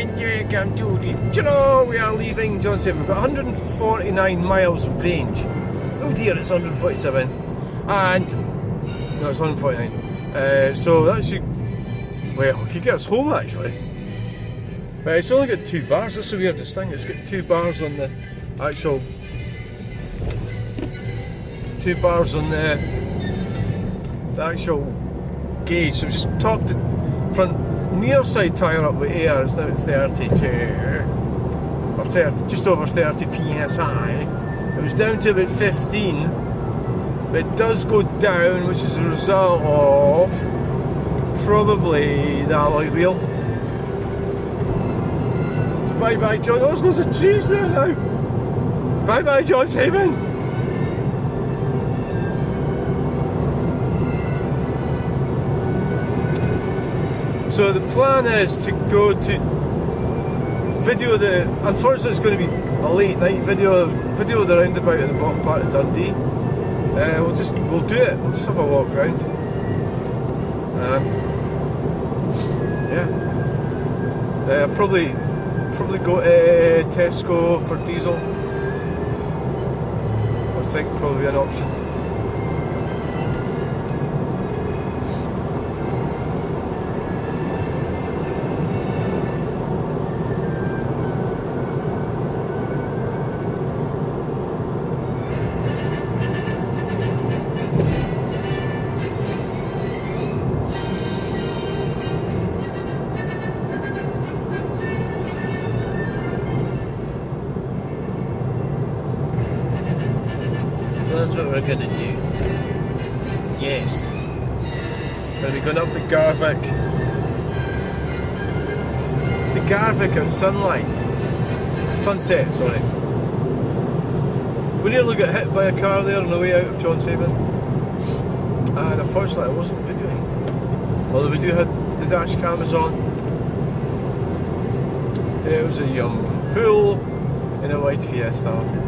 welcome to the... Do you know, we are leaving Johnshaven. We've got 149 miles of range. Oh dear, it's 147. And... no, it's 149. So that should... well, it could get us home actually. But it's only got 2 bars, that's the weirdest thing. It's got 2 bars on the actual... 2 bars on the actual gauge. So we've just topped the front near side tyre up with air. It's now at 32 or 30, just over 30 psi. It was down to about 15. But it does go down, which is a result of probably the alloy wheel. Bye bye John. Oh, there's loads of trees there now. Bye bye Johnshaven. So the plan is to go to video the... unfortunately it's going to be a late night video of the roundabout in the bottom part of Dundee. We'll do it. We'll just have a walk round. Yeah. Probably go to Tesco for diesel. I think probably an option. That's what we're going to do. Yes. We're going up the Garvick. The Garvick at sunset, sorry. We nearly got hit by a car there on the way out of Johnshaven. And unfortunately I wasn't videoing. Although we do have the dash cameras on. It was a young fool in a white Fiesta.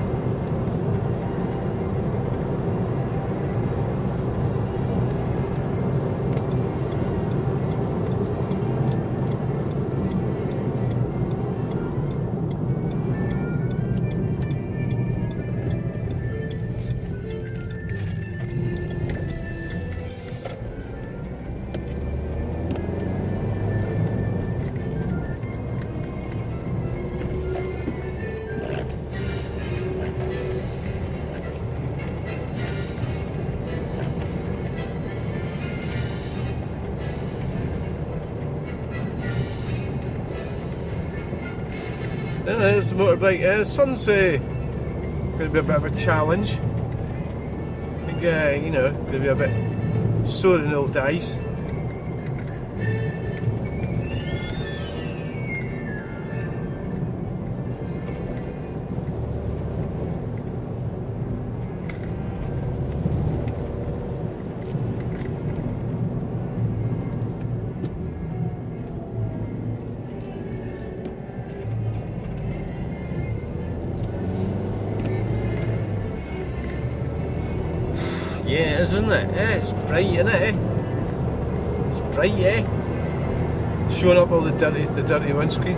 There's the motorbike. Sun's going to be a bit of a challenge. I think, you know, going to be a bit sore in the old eyes. Yeah, isn't it? Yeah, it's bright, isn't it? It's bright, yeah. Showing up all the dirty windscreen.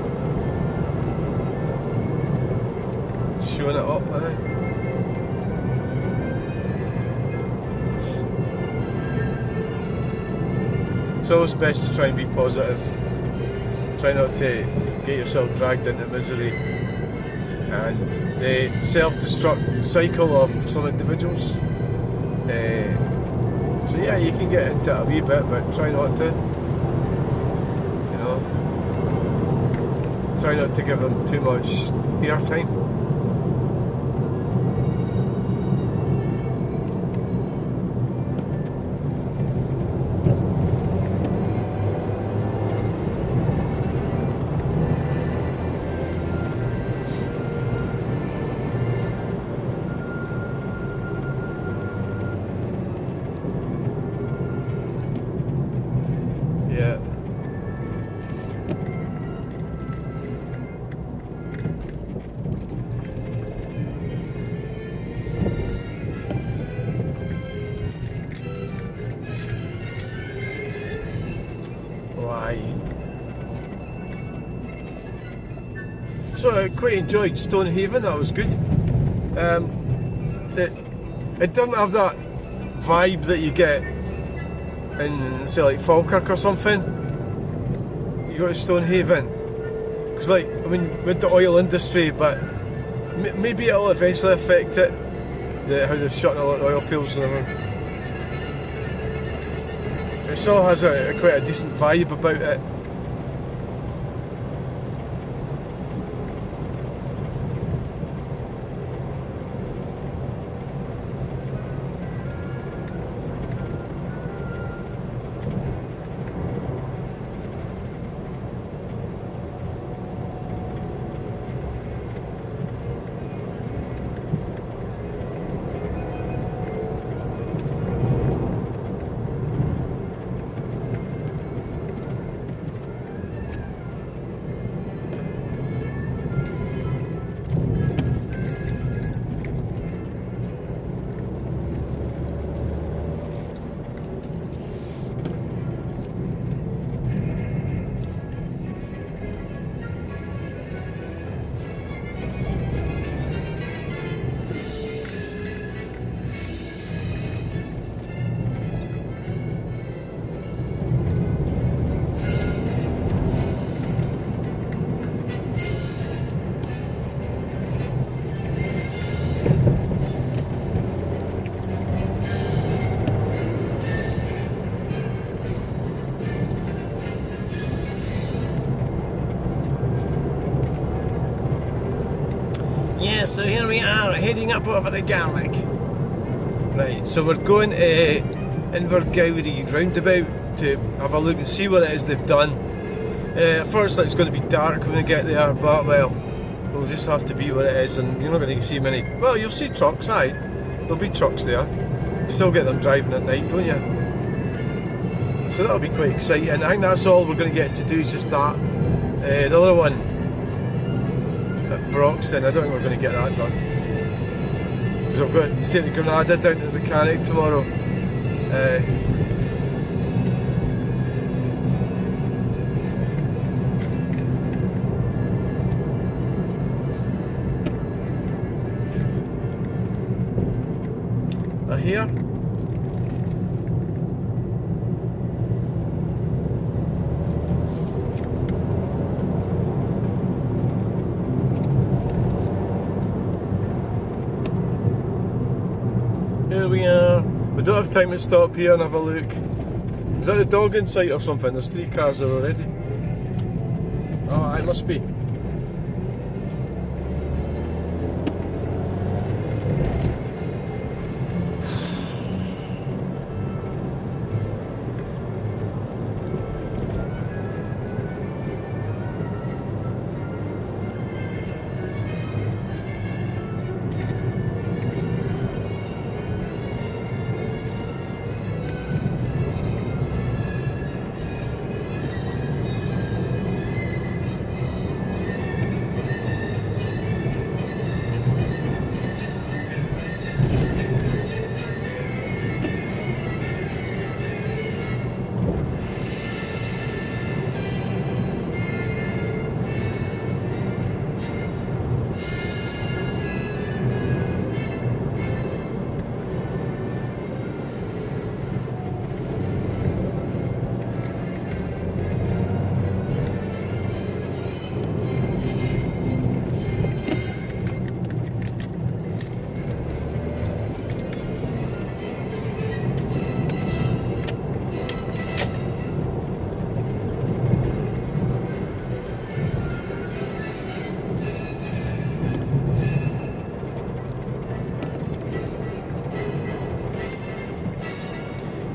Showing it up, It's always best to try and be positive. Try not to get yourself dragged into misery and the self-destruct cycle of some individuals. So yeah, you can get into it a wee bit, but try not to. You know, try not to give them too much airtime. Yeah. So I quite enjoyed Stonehaven, that was good. It didn't have that vibe that you get in, say, like Falkirk or something. You go to Stonehaven, because like, I mean, with the oil industry, but maybe it'll eventually affect it, how they're shutting a lot of oil fields and everything. It still has quite a decent vibe about it. Yeah, so here we are, heading up over the Garlick. Right, so we're going to Invergowrie Roundabout to have a look and see what it is they've done. First, it's going to be dark when we get there, but well, we'll just have to be what it is, and you're not going to see many. Well, you'll see trucks, aye. There'll be trucks there. You still get them driving at night, don't you? So that'll be quite exciting. I think that's all we're going to get to do is just that. The other one at Broxden, I don't think we're going to get that done. Because I've got to take the Granada down to the mechanic tomorrow. Here. Here we are. We don't have time to stop here and have a look. Is that the dog in sight or something? There's 3 cars there already. Oh, it must be.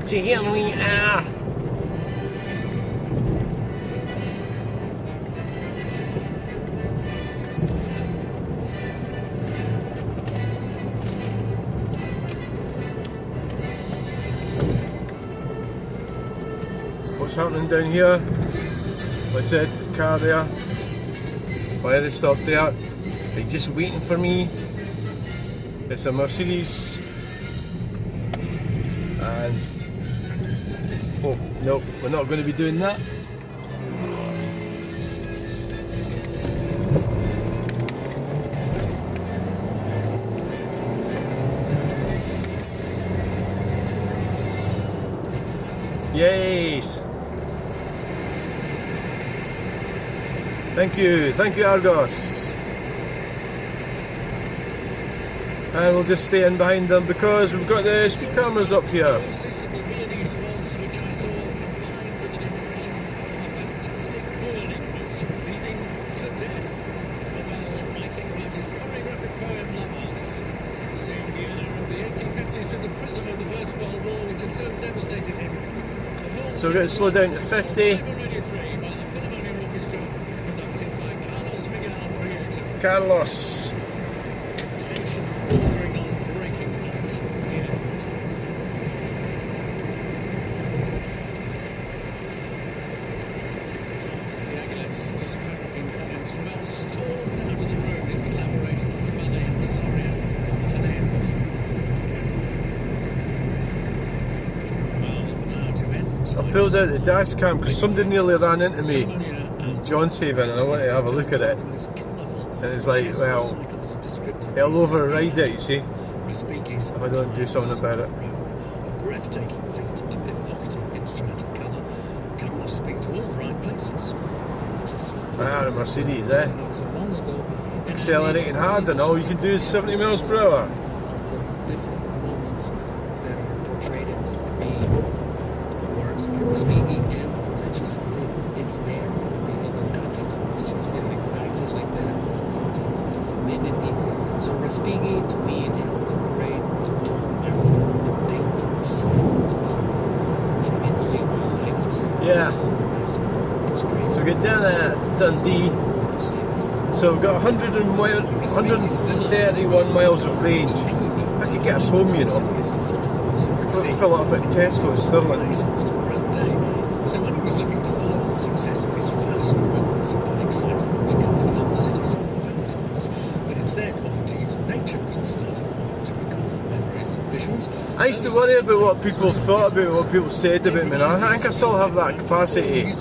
So here we are. What's happening down here? What's it? The car there. Why are they stopped there? They're just waiting for me. It's a Mercedes. And oh no, we're not going to be doing that. Yes. Thank you, Argos. And we'll just stay in behind them because we've got the speed cameras up here. So we're going to slow down to 50. Carlos. I pulled out the dash cam because somebody nearly ran into me in Johnshaven and I wanted to have a look at it. And it's like, well, it'll override it, you see, if I don't do something about it. A breathtaking feat of evocative instrumental colour. Carlos speak to all the right places. Ah, the Mercedes, eh? Not so long ago. Accelerating hard and all you can do is 70 miles per hour. Different moments that are portrayed in the three words by Respighi, and just it's there. Even the chords just feel exactly like that. The humidity. So Respighi to me is the great tone master, the painter of sound from Italy. I consider Yeah. the master orchestrator. So we get down at Dundee. So we've got 131 miles of range. I could get us home, you know. We'll fill up at Tesco in Stirling. So when he was looking to follow on the success of his first Roman symphonic cycle, which couldn't on the cities and phantoms, but instead wanted to use nature as the starting point to recall memories and visions. I used to worry about what people thought about me, what people said about me, and I think I still have that capacity.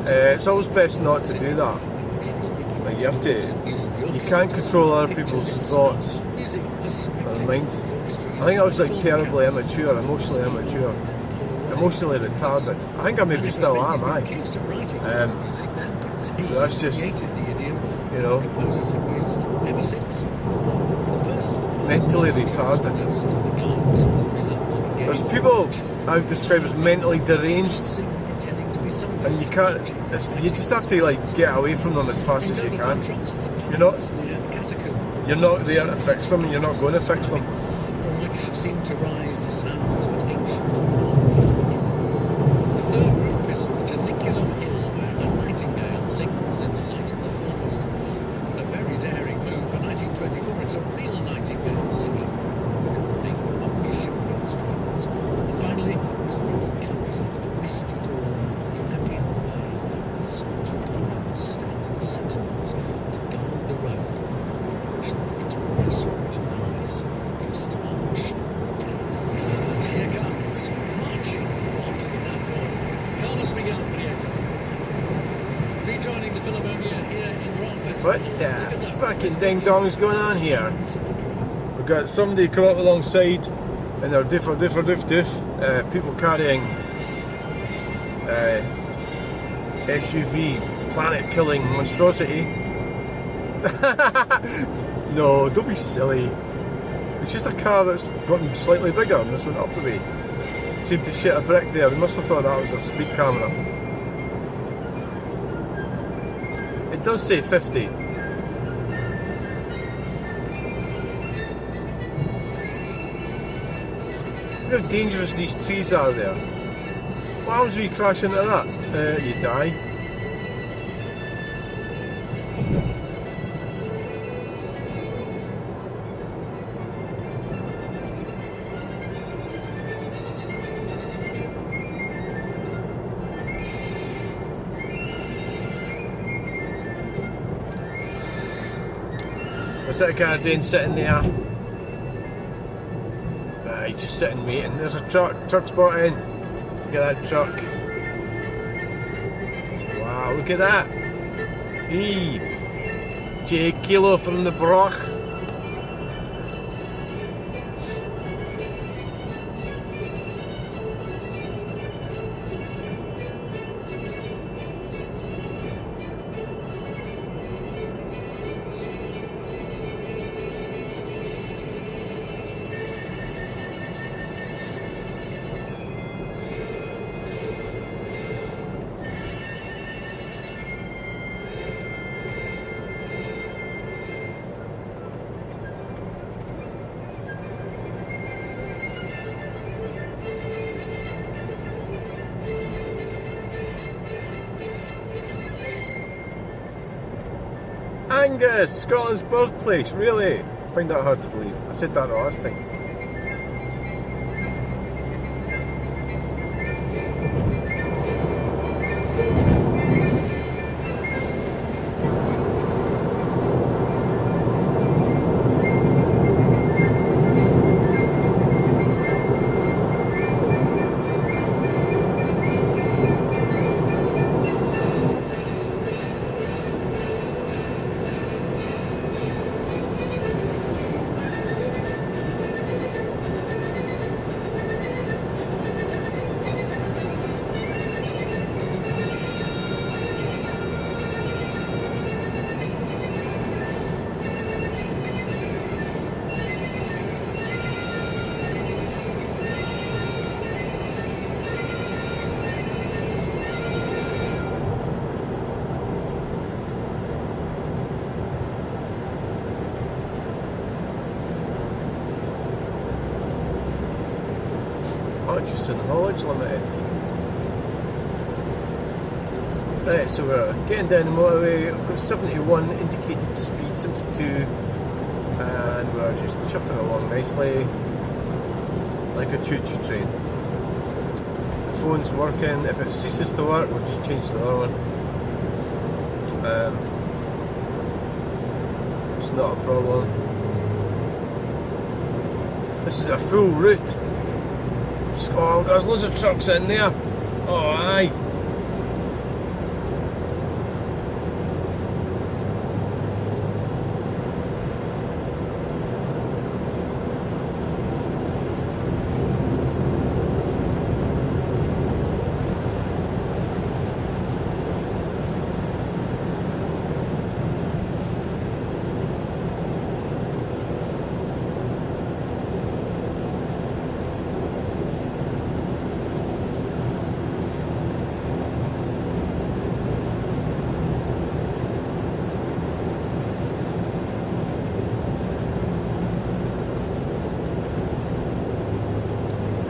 It's always best not to do that. Like you have to, you can't control other people's thoughts or mind. I think I was like terribly immature, emotionally immature, emotionally retarded. I think I maybe still am, that's just, you know, mentally retarded. There's people I've described as mentally deranged, and you can't, you just have to like get away from them as fast as you can. You're not there to fix them, and you're not going to fix them. From which seem to rise the sounds of an ancient The third group is on the Janiculum Hill, where a nightingale sings in the light of the full moon. A very daring move for 1924. It's a real nightingale singing, recording on shimmering strings. And finally, Respighi comes up a misty dawn the Appian Way, with solitary pines standing as sentinels to guard the road on which the victorious Roman armies used to march. And here comes, marching onto the platform, Carlos Miguel Prieto. Rejoining the Philharmonia here in the Royal Festival. What the fucking ding dong is going on here? We've got somebody come up alongside in their diff, people carrying SUV planet killing monstrosity. No, don't be silly. It's just a car that's gotten slightly bigger and this went up the way. Seemed to shit a brick there. We must have thought that was a speed camera. It does say 50. Look how dangerous these trees are there. What happens when you crash into that? You die. What's that guy doing sitting there? He's just sitting waiting. There's a truck spotting. Look at that truck. Wow, look at that. Hey, J Kilo from the Brock. Angus, Scotland's birthplace, really? I find that hard to believe. I said that the last time. Hutchison Haulage Limited. Right, so we're getting down the motorway. I've got 71 indicated speed, 72, and we're just chuffing along nicely like a choo-choo train. The phone's working. If it ceases to work, we'll just change to the other one. It's not a problem. This is a full route. Oh, there's loads of trucks in there. Oh, aye.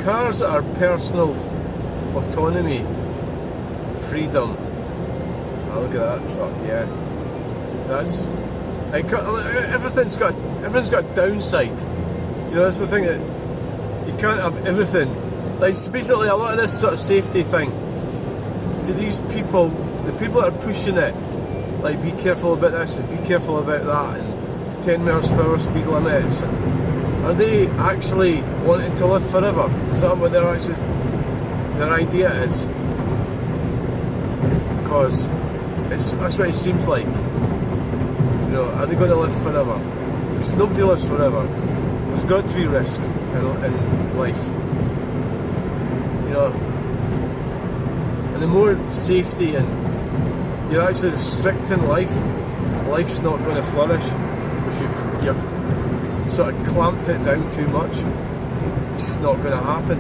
Cars that are personal autonomy, freedom. Oh, look at that truck, yeah. That's like, everything's got a downside. You know, that's the thing, that you can't have everything. Like, it's basically a lot of this sort of safety thing. To these people, the people that are pushing it, like, be careful about this and be careful about that, and 10 miles per hour speed limits. And are they actually wanting to live forever? Is that what their idea is? Because that's what it seems like. You know, are they going to live forever? Because nobody lives forever. There's got to be risk in life. You know, and the more safety and you're actually restricting life, life's not going to flourish because you've sort of clamped it down too much. It's just not going to happen.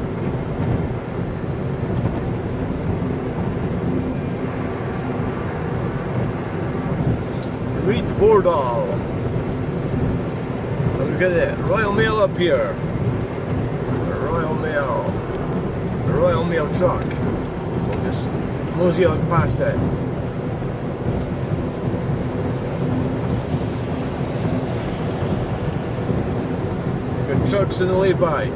Read Bordal. And we've got it. Royal Mail up here. Royal Mail. The Royal Mail truck. We'll just mosey on past it. Trucks in the lay-by.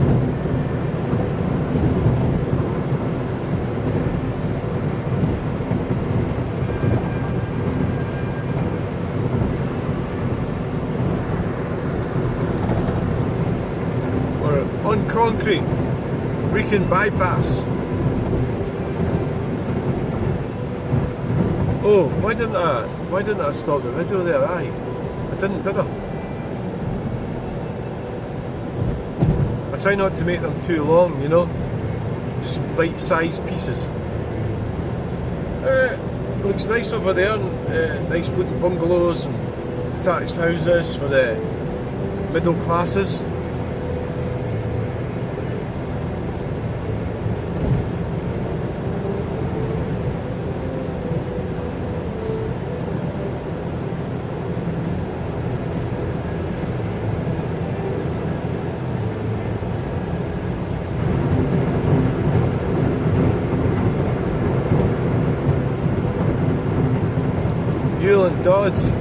We're on concrete, Brecon bypass. Oh, why didn't I stop the video there? Aye, I didn't, did I? I try not to make them too long, you know, just bite-sized pieces. Looks nice over there, and nice wooden bungalows and detached houses for the middle classes. Dodds.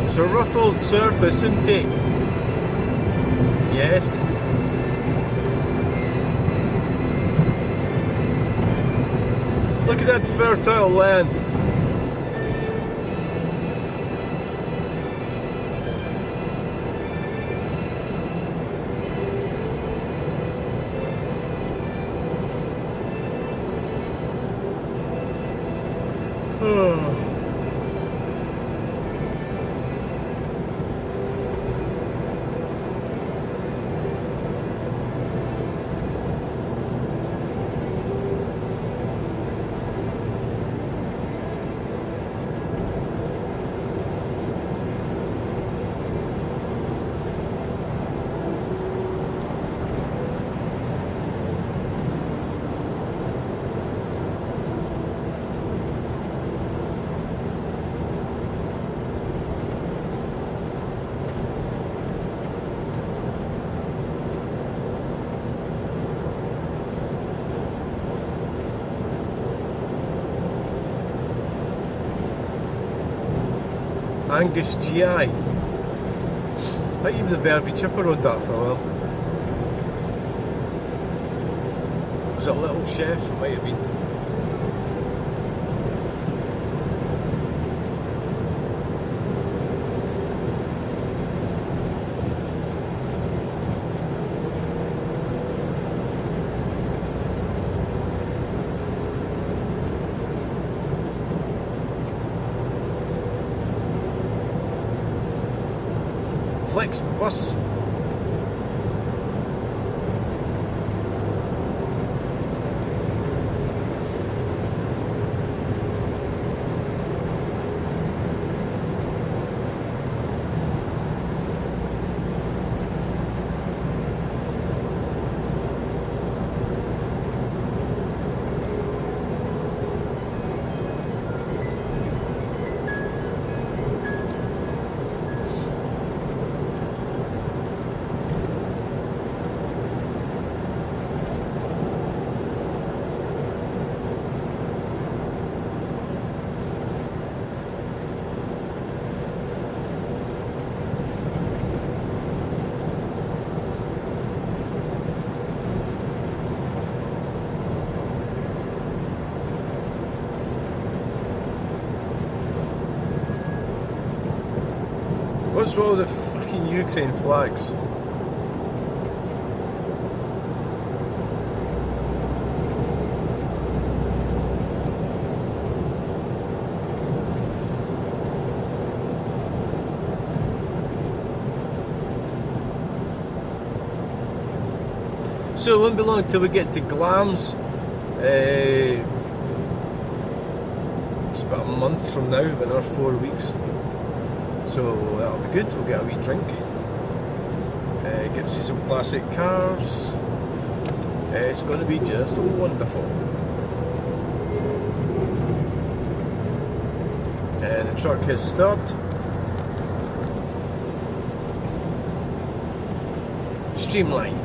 It's a ruffled surface, isn't it? Yes. Look at that fertile land. Oh. Angus GI. I think even the Bervie Chipper on that for a while. Was it a Little Chef? It might have been. Flex bus. What's with all the fucking Ukraine flags? So it won't be long till we get to Glams. It's about a month from now, about another 4 weeks. So that'll be good. We'll get a wee drink. Get to see some classic cars. It's going to be just wonderful. The truck has stopped. Streamline.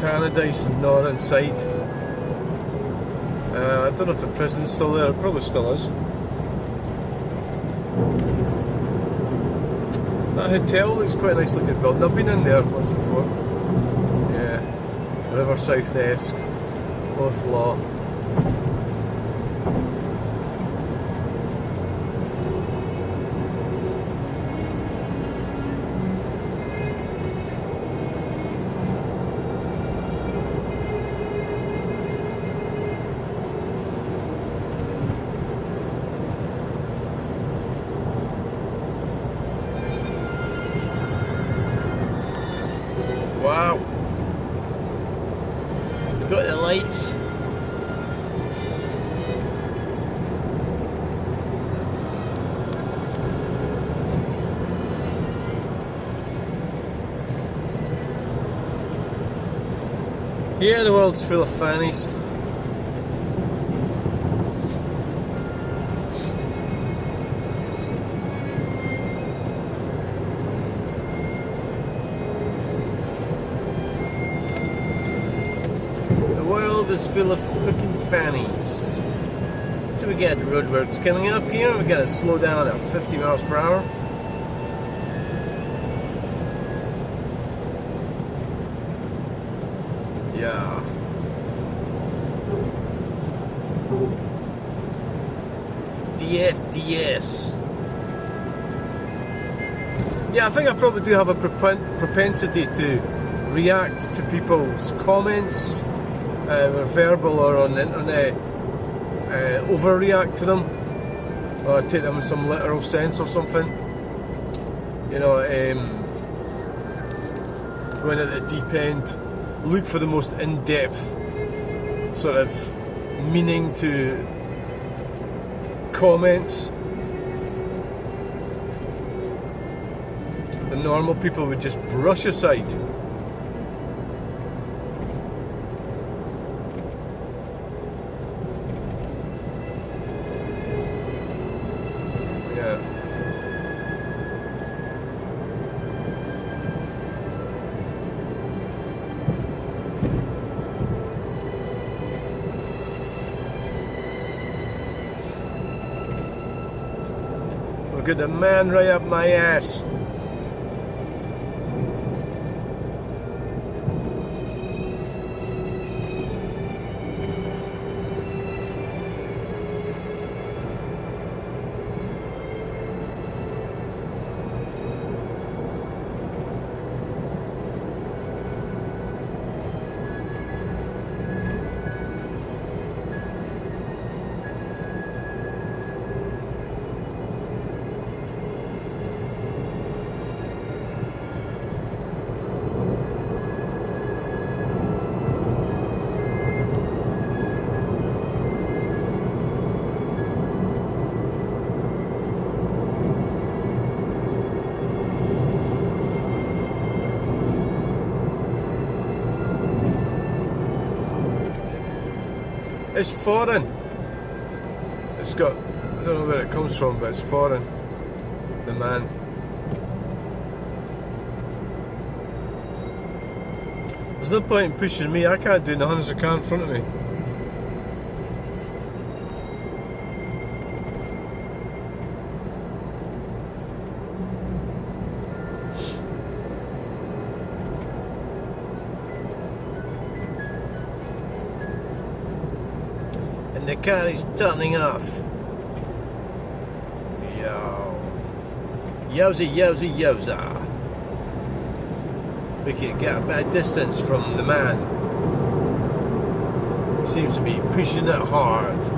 Paradise not inside. I don't know if the prison's still there. It probably still is. That hotel looks quite a nice looking building. I've been in there once before. Yeah. River South-esque. Both law. Wow. We've got the lights. Yeah, the world's full of fannies. The world is full of freaking fannies. So we got roadworks coming up here. We got to slow down at 50 miles per hour. Yeah. DFDS. Yeah, I think I probably do have a propensity to react to people's comments, verbal or on the internet, overreact to them, or take them in some literal sense or something. You know, going at the deep end, look for the most in-depth sort of meaning to comments. The normal people would just brush aside. Yeah. We'll get the man right up my ass. It's foreign. It's got, I don't know where it comes from, but it's foreign. The man. There's no point in pushing me. I can't do nothing as a car in front of me. The car is turning off. Yo. Yowza, yowza, yowza. We can get a bad distance from the man. He seems to be pushing it hard.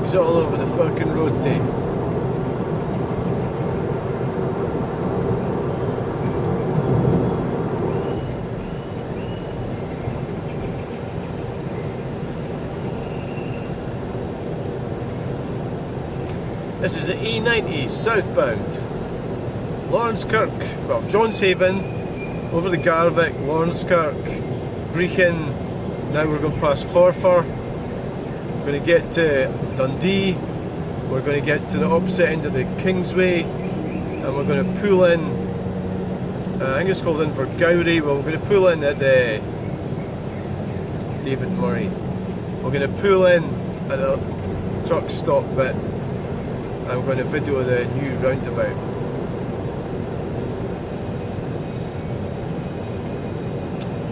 He's all over the fucking road there. This is the E90 southbound. Lawrencekirk, well, Johnshaven, over the Garvick, Lawrencekirk, Brechin. Now we're going past Forfar. Going to get to Dundee, we're going to get to the opposite end of the Kingsway, and we're going to pull in, I think it's called Invergowrie. Well, we're going to pull in at the David Murray. We're going to pull in at the truck stop bit, and we're going to video the new roundabout.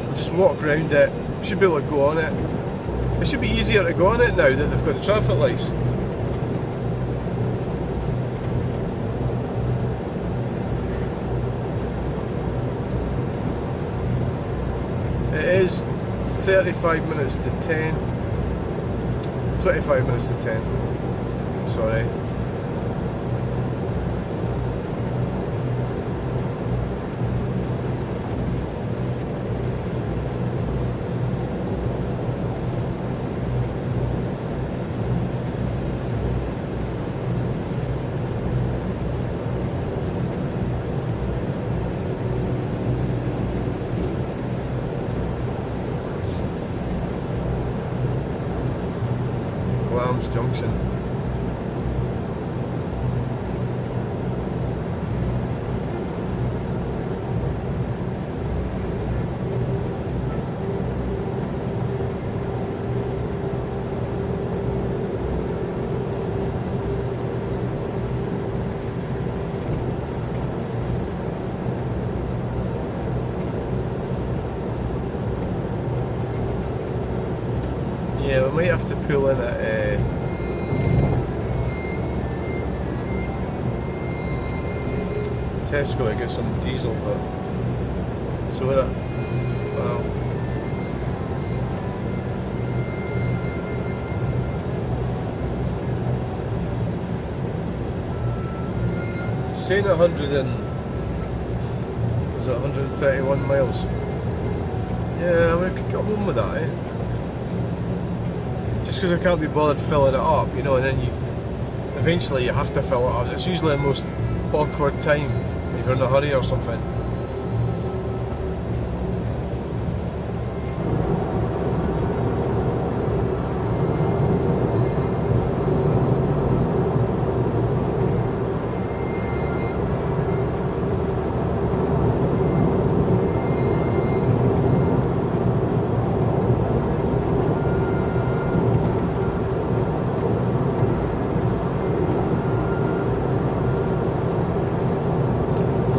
We'll just walk around it. We should be able to go on it. It should be easier to go on it now that they've got the traffic lights. It is 35 minutes to 10. 25 minutes to 10. Sorry. Junction. Yeah, we might have to pull in at Tesco to get some diesel, but so we're at, well, saying 131 miles. Yeah, I mean, I could get home with that, just because I can't be bothered filling it up, you know, and then eventually you have to fill it up. It's usually the most awkward time if you're in a hurry or something.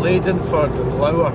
Leidenford and Lower.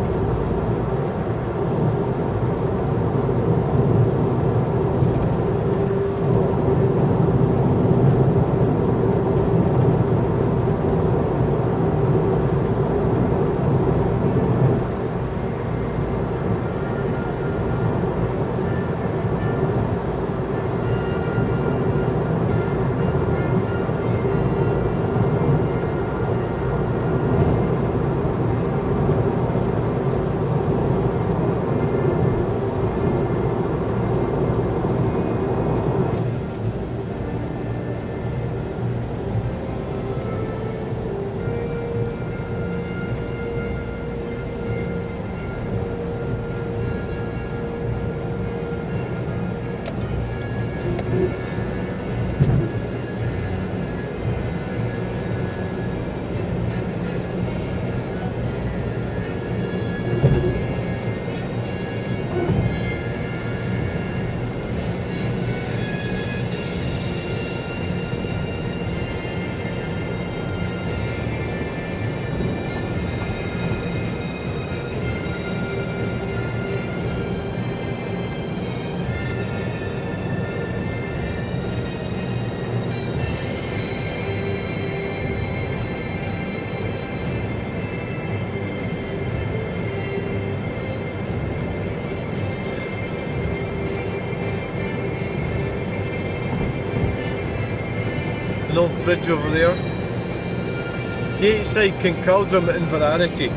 An old bridge over there. Gateside, Kincaldrum and Inverarity.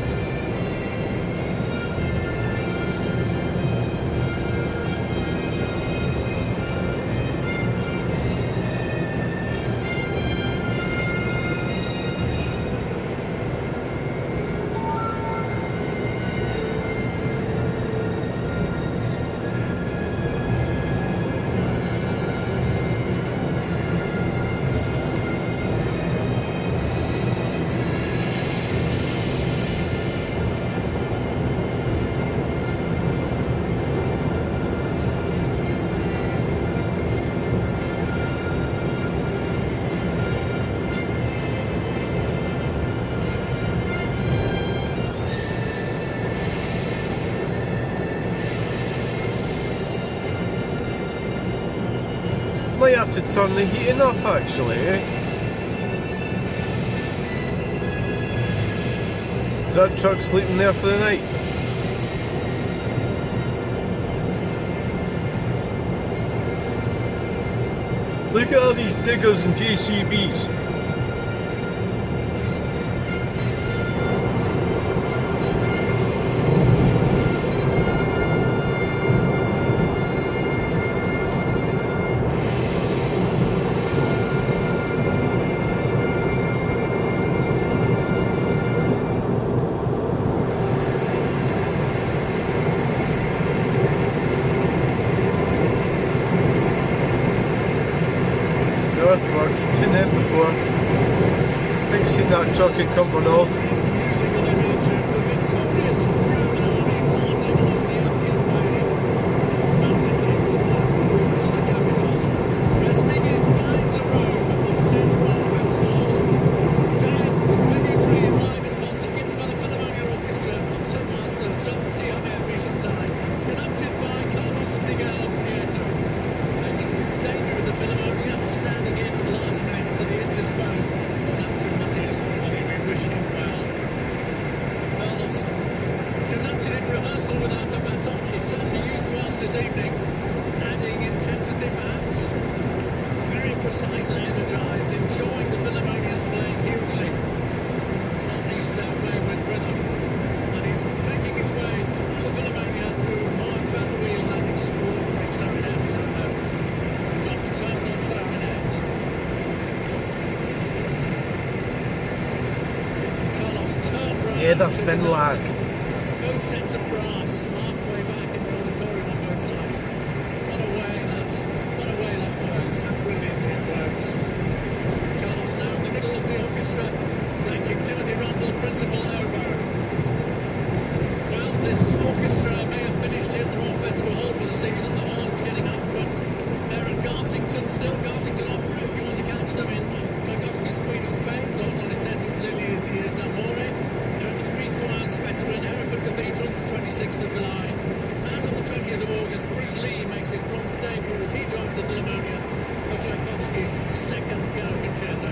turn the heating up actually. Is that truck sleeping there for the night? Look at all these diggers and JCBs. Earthworks, I've seen them before. I think I've seen that truck at Cumbernauld. Musical image of the victorious Roman army marching along the uphill way from Mountain Gate to the capital. As many as pined to Rome before Clear Royal Festival Hall. 10:23 live in concert given by the Philharmonia Orchestra, Concertmaster Johnshaven Vicentine, conducted by Carlos Miguel Prieto. Making his debut with the Philharmonia, standing in at the last minute for the indisposed Santo Matias. We wish him well. Carlos conducted in rehearsal without a baton. He certainly used one this evening, adding intensity perhaps. Very precise and energised, enjoying the Philharmonia's playing hugely. Not least their wayward rhythm. And he's making his way through the Philharmonia to Mark Van Wheel, that extraordinary clarinet solo. Nocturnal clarinet. Carlos turned round. Yeah, that's to Finlag. both sets of brass halfway back in the auditorium on both sides. What a way that works. How brilliantly it works. Carlos now in the middle of the orchestra, thanking Timothy Rundle, principal oboe. Well, this orchestra may have finished here at the Royal Festival Hall for the season. The horn's getting up, but they're at Garsington still. Garsington Opera, if you want to catch them in Tchaikovsky's Queen of Spades or Donizetti's Lilies here d'Amore. They're at the Three Choirs Festival in Hereford Cathedral on the 26th of July. And on the 20th of August, Bruce Lee makes his bronze debut as he joins the Philharmonia for Tchaikovsky's second piano concerto.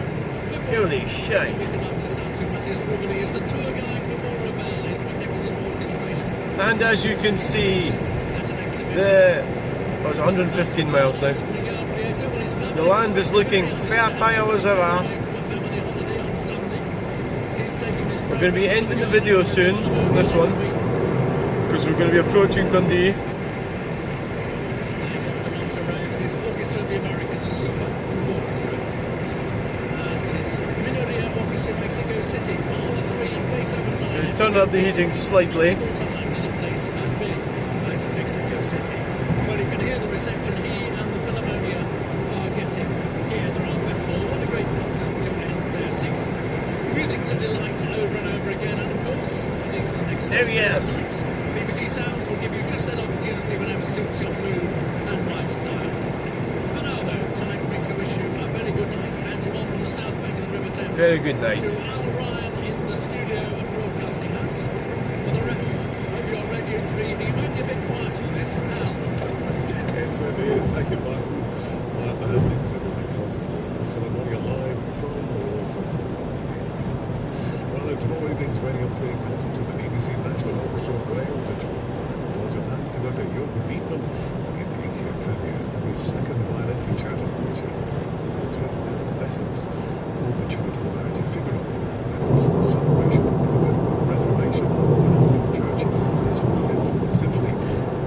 Holy shit. Walking up to Santo Matias Rubini is the tour guide for Maura Bell, his magnificent orchestration. And as you can see, That's an exhibition. it's 115 miles now. The land is looking fertile as ever. We're going to be ending the video soon, this one, because we're going to be approaching Dundee. His Orchestra of the Americas, a super orchestra. And his Minoria Orchestra in Mexico City, Mahler 3, Beethoven 9. We turn up the heating slightly. Multiple times in a place as big as Mexico City. Well, you can hear the reception he and the Philharmonia are getting here at the Royal Festival. What a great concert to end their season. Music to delight over and over again, and of course, at least for the next There he is. nights, BBC Sounds will give you just that opportunity whenever suits your mood and lifestyle. For now, though, time for me to wish you a very good night and to welcome the South Bank of the River Thames. Very good night. To Al Ryan in the studio at Broadcasting House. For the rest, hope you're Radio 3. You might be a bit quieter than this, Al. It certainly is. Thank you, Martin. Martin Handley presented that concert with the Philharmonia live from the Royal Festival in London. Well, tomorrow evening's Radio 3 concert to the BBC National Orchestra of Wales, are joined by the composer and conductor Jürgen Wiedmann to give the UK premiere of his second violin concerto, which is played with Mozart and Wessex overture to the marriage of Figaro and Mendelssohn's celebration of the Reformation of the Catholic Church. His fifth symphony,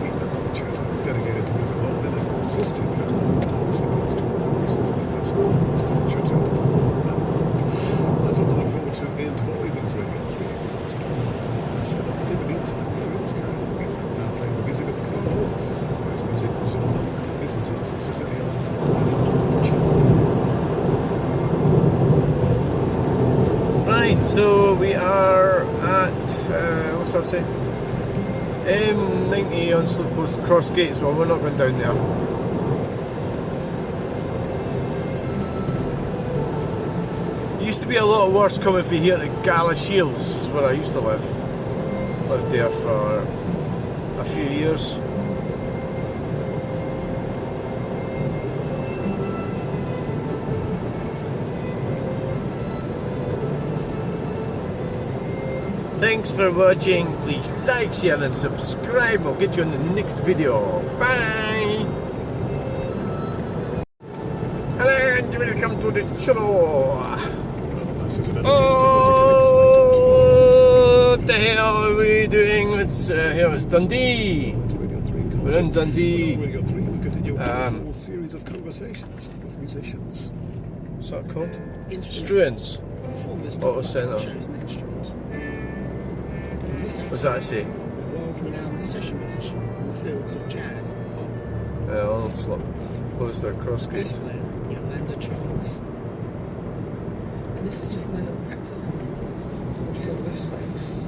Wiedmann's concerto, is dedicated to his violinist sister Caroline and the symphony's joint forces in this concerto to perform that work. That's what to look forward to in tomorrow evening's Radio 3 concert from 5 past 7. In the meantime, here is Caroline Wiedmann playing the music of Carl Orff, who is music zur Nacht. This is his Sicilian for violin and cello. Right, so we are at, what's that say? M90 on Slip Post Cross Gates. Well, we're not going down there. It used to be a lot worse coming from here to Galashiels, is where I used to live. Lived there for a few years. Thanks for watching. Please like, share and subscribe. I'll get you on the next video. Bye. Hello and welcome to the channel. Oh, what the hell are we doing? It's here. It's Dundee. We're in Dundee. We continue a whole series of conversations with musicians. What's that called? Struans. Auto Centre. What's that say? A world-renowned session musician from the fields of jazz and pop. Yeah, I'll close their cross Bass gates. player, Yolanda Charles. And this is just my little practice. Look at this bass.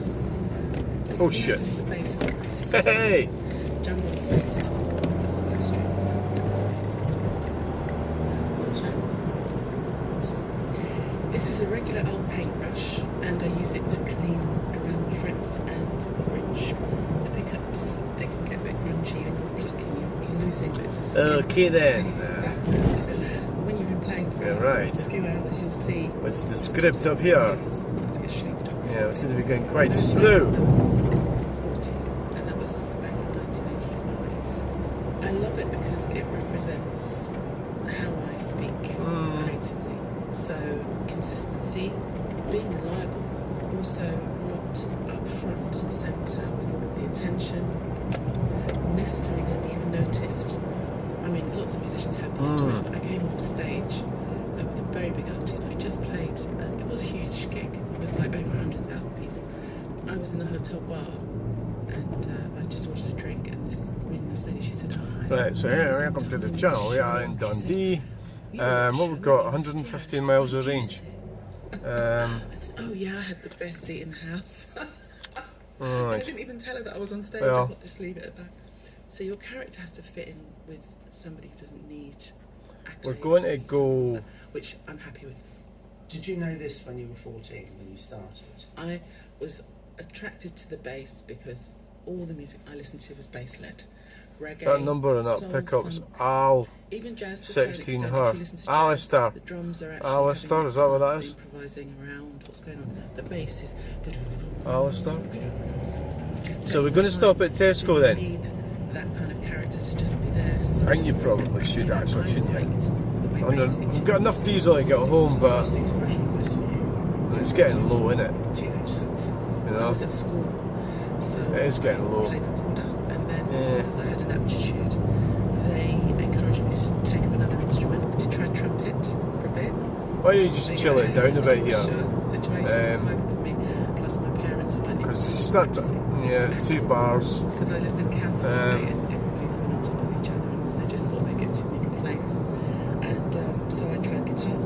Oh shit. This is the bass voice. Hey! Jump on the bass is 5 strings. This is a regular old paintbrush, and I use it to clean around the frets and bridge. The pickups, they can get a bit grungy and you're plucking, you're losing bits of skin. Okay then. When you've been playing for Yeah, right. a few hours, you'll see What's the script up here? it's starting to get shaved off. Yeah, we seem to be going quite slow. I was 14, and that was back in 1985. I love it because it represents how I speak creatively. So, consistency, being reliable, also not up front and centre with all of the attention, not necessarily going to be even noticed. I mean, lots of musicians have these stories, but I came off stage with a very big artist. We just played, and it was a huge gig. It was like over 100,000 people. I was in the hotel bar, and I just ordered a drink, and this really nice lady, she said, "Hi." Right, so here, welcome to the channel. We are in Dundee. What we've got, 115 miles of range. I said, "Oh yeah, I had the best seat in the house." And I Right. didn't even tell her that I was on stage. Well. I thought, just leave it at that. So your character has to fit in with somebody who doesn't need accolades. We're going to go. Which I'm happy with. Did you know this when you were 14, when you started? I was attracted to the bass because all the music I listened to was bass-led. Reggae, That number and that soul, pickups, funk, Al. even jazz to a 16 certain extent. her. If you listen to jazz, Alistair. the drums are actually Alistair, having is that what that fun, is? improvising around what's going on. The bass is. Alistair. So we're going to stop at Tesco You then. need that kind of character to just be there. So I think you probably should actually, shouldn't you? We've We've got enough diesel to get home, but First expression of this for you, it's getting low, isn't it? teenage self. You I know? was at school, so It is getting I low. played recorder, and then Yeah. because I had an aptitude, they encouraged me to take up another instrument, to try trumpet for a bit. Why don't you just chill it down a bit here? Sure, situations are working for me. Plus, my parents weren't. Because you start to, yeah, it's 2 bars. Because I lived in Kansas State and everybody's living on top of each other, and they just thought they'd get too many complaints. And so I tried guitar,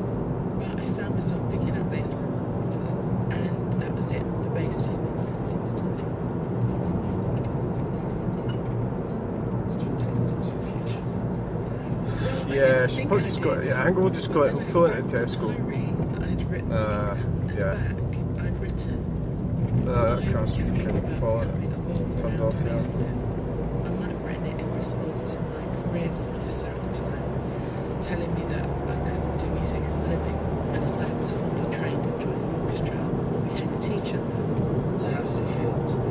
but I found myself picking up bass lines on the guitar, and that was it. The bass just made sense instantly. Did you take that as your future? Well, Yeah, I she didn't put think I Scott. did. Yeah, I think we'll just go. But We'll then pull I it at found a Tesco. diary that I'd written Uh, at yeah. the back. I'd written. That "I'm car's dreaming fucking about falling. becoming a Turned world-renowned off, yeah. bass player." I might have written it in response to my careers officer at the time, telling me that I couldn't do music as a living, unless I was formally trained and joined an orchestra or became a teacher. So how does it feel to be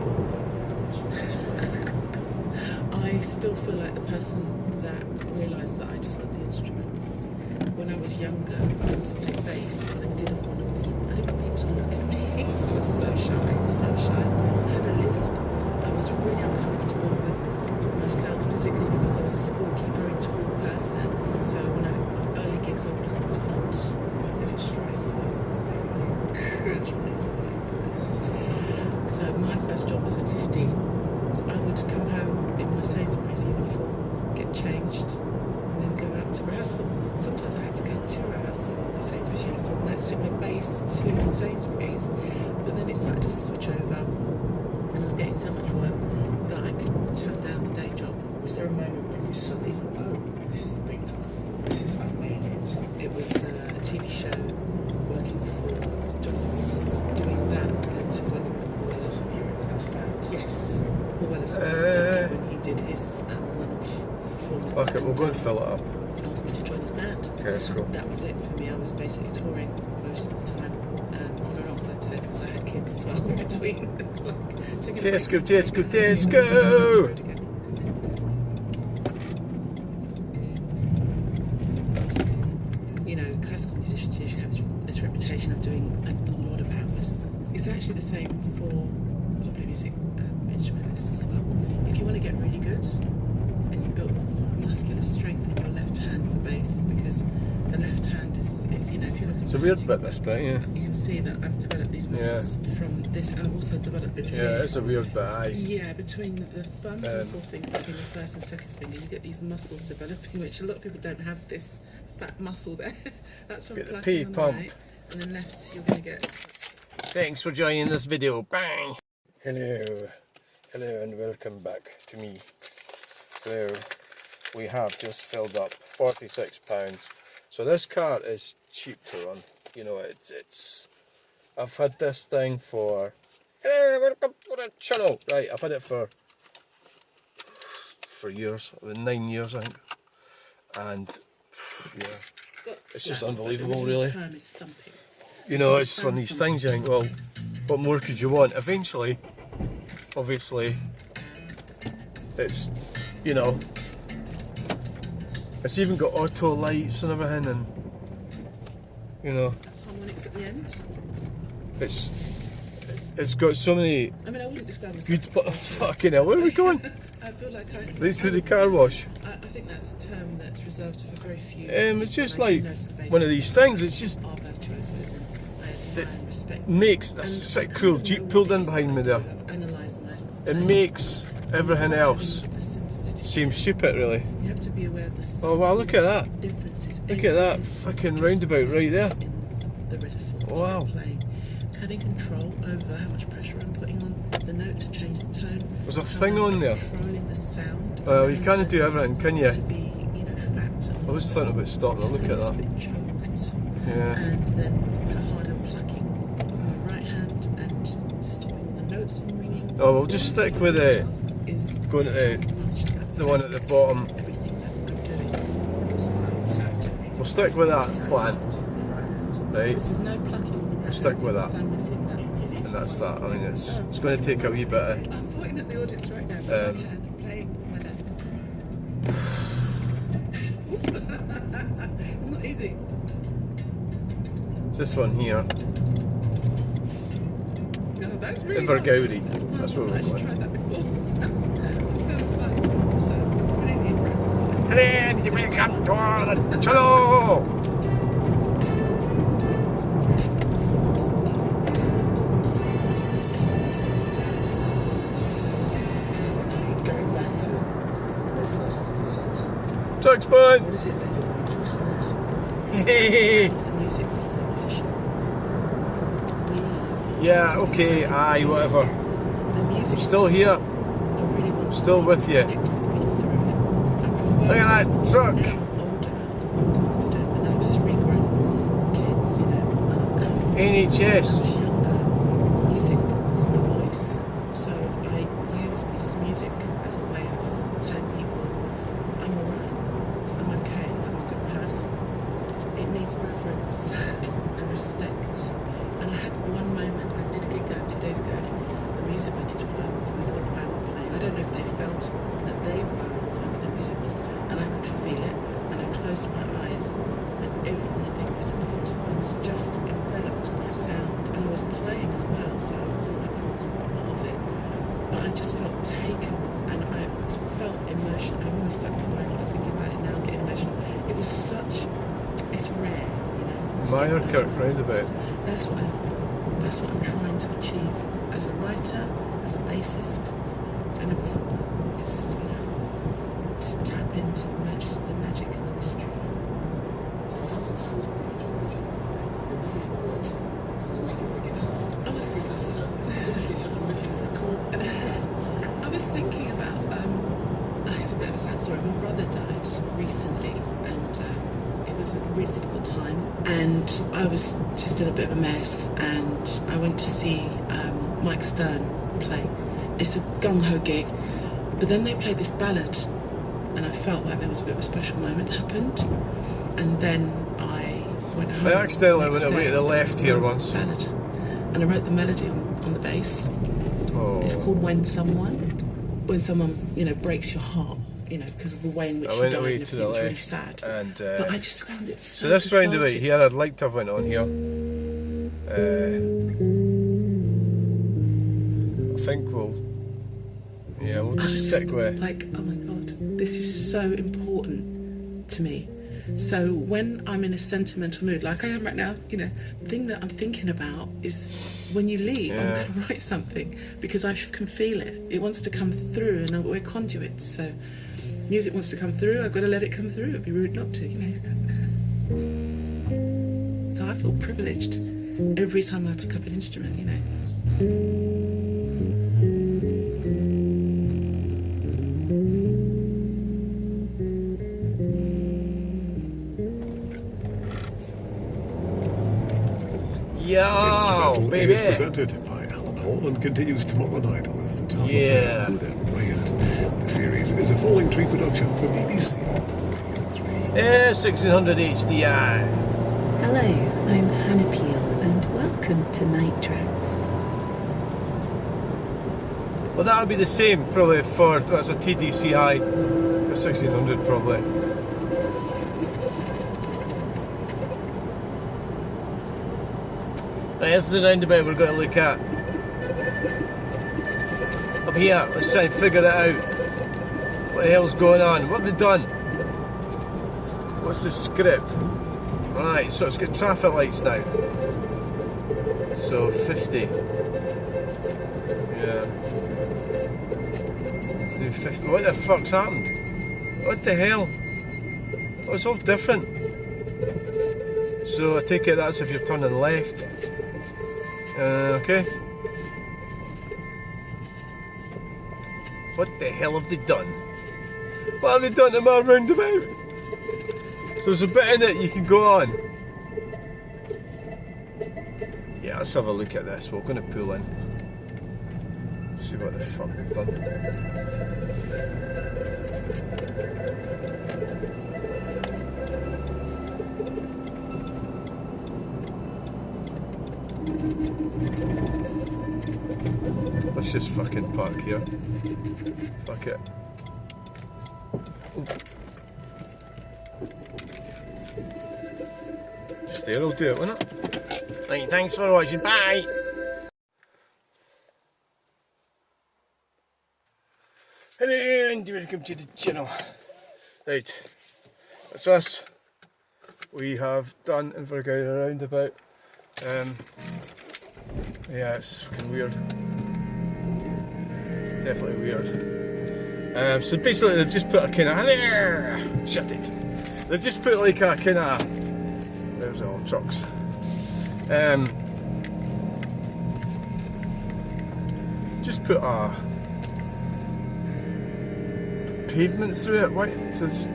I still feel like the person that realised that I just love the instrument. When I was younger, I wanted to play bass, but I didn't want people to look at me. I was so shy. I had a lisp. I was really uncomfortable with myself physically because I was a squawky, very tall person. So when I early gigs, I would look at my feet. Did it strike you that maybe you could make a living with this? So my first job was at 15. I would come home in my Sainsbury's uniform, get changed, and then go out to rehearsal. Sometimes I had to go to rehearsal in the Sainsbury's uniform, and I'd take my bass to Sainsbury's. But then it started to switch over, and I was getting so much work that I could turn down the day job. Was there a moment when you suddenly thought, oh, this is the big time, I've made it? It was a TV show working for John Fox. Doing that led to working with Paul Weller. You were in the house band? Yes, Paul Weller's when he did his one-off performance. Okay, we'll go and fill it up. Asked me to join his band. Okay, let's go. That was it for me. I was basically touring most of the time, on and off, I'd say, because I had kids as well in between. between. It's like taking a break. Tesco. Road again. You know, classical musicians usually have this reputation of doing a lot of hours. It's actually the same for popular music instrumentalists as well. If you want to get really good and you've built muscular strength in your left hand for bass, because the left hand is you know, if you look at It's a my weird hand, bit, this bit, yeah. you can see that I've developed these muscles from this, and I've also developed between. Yeah, it's a weird bit, aye. Yeah, between the thumb and the forefinger, between the first and second finger, you get these muscles developing, which a lot of people don't have this fat muscle there. That's from Get the plucking pee on the pump. right, and then left you're going to get. Thanks for joining this video. Bang! Hello and welcome back to me. So we have just filled up £46. So this car is cheap to run. You know, it's I've had this thing for welcome to the channel. Right, I've had it for years, 9 years I think. And yeah, it's just unbelievable really. Term is thumping. You know, it's one of these things you think, well, what more could you want? Eventually, obviously, it's, you know, it's even got auto lights and everything, and, you know, That's harmonics at the end. it's got so many I mean, I wouldn't describe myself. good, as but a fucking hell, where are we going? I feel like Right through the car wash. I think that's a term that's reserved for very few. It's just And I do like know some one of bassists these things, it's just are virtuosos, and I admire and respect. makes, And this is I like kind cool of Jeep know pulled what in it is behind that me I there. do. I analyse my It makes everything else a sympathetic seem ear. stupid really. You have to be aware of the Oh wow, look at that. differences. Look at that fucking roundabout right there. In the riff or Wow. the playing. Having control over how much pressure I'm putting on the notes, change the tone. There's a how thing I'm on there. Controlling the sound. Well, you And can't do the everything, can you? To be, you know, fat. I was thinking about stopping to look at It's a that. bit choked. Yeah. And then a harder plucking with my right hand and stopping all the notes from ringing. Oh, we'll just stick with it. Is Going to how much that the one at the affects bottom. Everything that I'm doing. And also that. We'll stick with that plan, right? This is no plucking with the right Stick hand, with because that. I'm missing that. And that's that. I mean, it's going to take a wee bit of. I'm pointing at the audience right now with my right hand and playing with my left. It's not easy. It's this one here. No, that's really Invergowrie. fun. That's fun. That's what I've we're actually going. tried that before. It's kind of fun. Also, completely impractical. Hello, welcome to the channel. Going back to the very first thing you said to me, Chuck's what point. is it that you're wanting to express? The music of the musician. Yeah, okay, aye, whatever. The music. I'm still here. I really want Still with you. to connect with me through it. I prefer Look at that truck. Now I'm older and more confident, and I have 3 grown kids, you know, and I'm comfortable. NHS. When I was younger, music was my voice, so I use this music as a way of telling people I'm alright, I'm okay, I'm a good person. It needs reverence and respect. And I had one moment, I did a gig 2 days ago, the music went into flow with what the band were playing. I don't know if they felt that they were in flow, but the music was, and I could feel it, and I closed my eyes, and everything disappeared. I was just enveloped by sound, and I was playing as well, so it wasn't like I was a part of it. But I just felt taken, and I felt emotion. I almost started crying, I'm thinking about it now, I'm getting emotional. It was such, it's rare, you know. to Minor get those Kirk moments. Roundabout. That's what I thought. That's what I'm trying to achieve as a writer, as a bassist, and a performer. Is, you know, to tap into the magic and the mystery. So I felt at times when you were doing it, you're looking for the words, you're looking for the guitar. I was Literally someone looking for a chord. I was thinking about, it's a bit of a sad story. My brother died recently, and it was a really difficult time. And I was just in a bit of a mess, and I went to see Mike Stern play. It's a gung-ho gig, but then they played this ballad, and I felt like there was a bit of a special moment happened. And then I went home. I accidentally next went away day to the left here and once. Ballad. and I wrote the melody on the bass. Oh. It's called When Someone, you know, breaks your heart, you know, because of the way in which I you went died away and to everything. the It was really left, sad. and But I just found it so so this roundabout cathartic. here, I'd like to have went on here. I think we'll just stick with. Like, oh my god, this is so important to me. So when I'm in a sentimental mood, like I am right now, you know, the thing that I'm thinking about is when you leave, I'm going to write something because I can feel it. It wants to come through, and we're conduits. So music wants to come through. I've got to let it come through. It'd be rude not to, you know. So I feel privileged every time I pick up an instrument, you know. Yeah, Instrumental baby. is presented by Alan Hall and continues tomorrow night with the top Yeah. of Good and Weird. The series is a Falling Tree production for BBC Radio 3. 1600 HDI. Hello, I'm Hannah Peel and welcome to Night Tracks. Well, that'll be the same probably that's a TDCI for 1600 probably. Right, this is the roundabout we're going to look at. Up here, let's try and figure it out. What the hell's going on? What have they done? What's the script? Right, so it's got traffic lights now. So 50. Yeah. Do 50. What the fuck's happened? What the hell? Oh, it's all different. So I take it that's if you're turning left. Okay. What the hell have they done? What have they done to my roundabout? So there's a bit in it you can go on. Yeah, let's have a look at this. We're going to pull in. Let's see what the fuck they've done. Let's just fucking park here. Fuck it. Ooh. Just there, I'll do it, won't it? Right, thanks for watching. Bye! Hello and welcome to the channel. Right, that's us. We have done Invergate Roundabout. Yeah, it's fucking weird. Definitely weird. So basically they've just put a kind of... Shut it. They've just put like a kind of... There's all trucks. Just put a pavement through it. What? So just...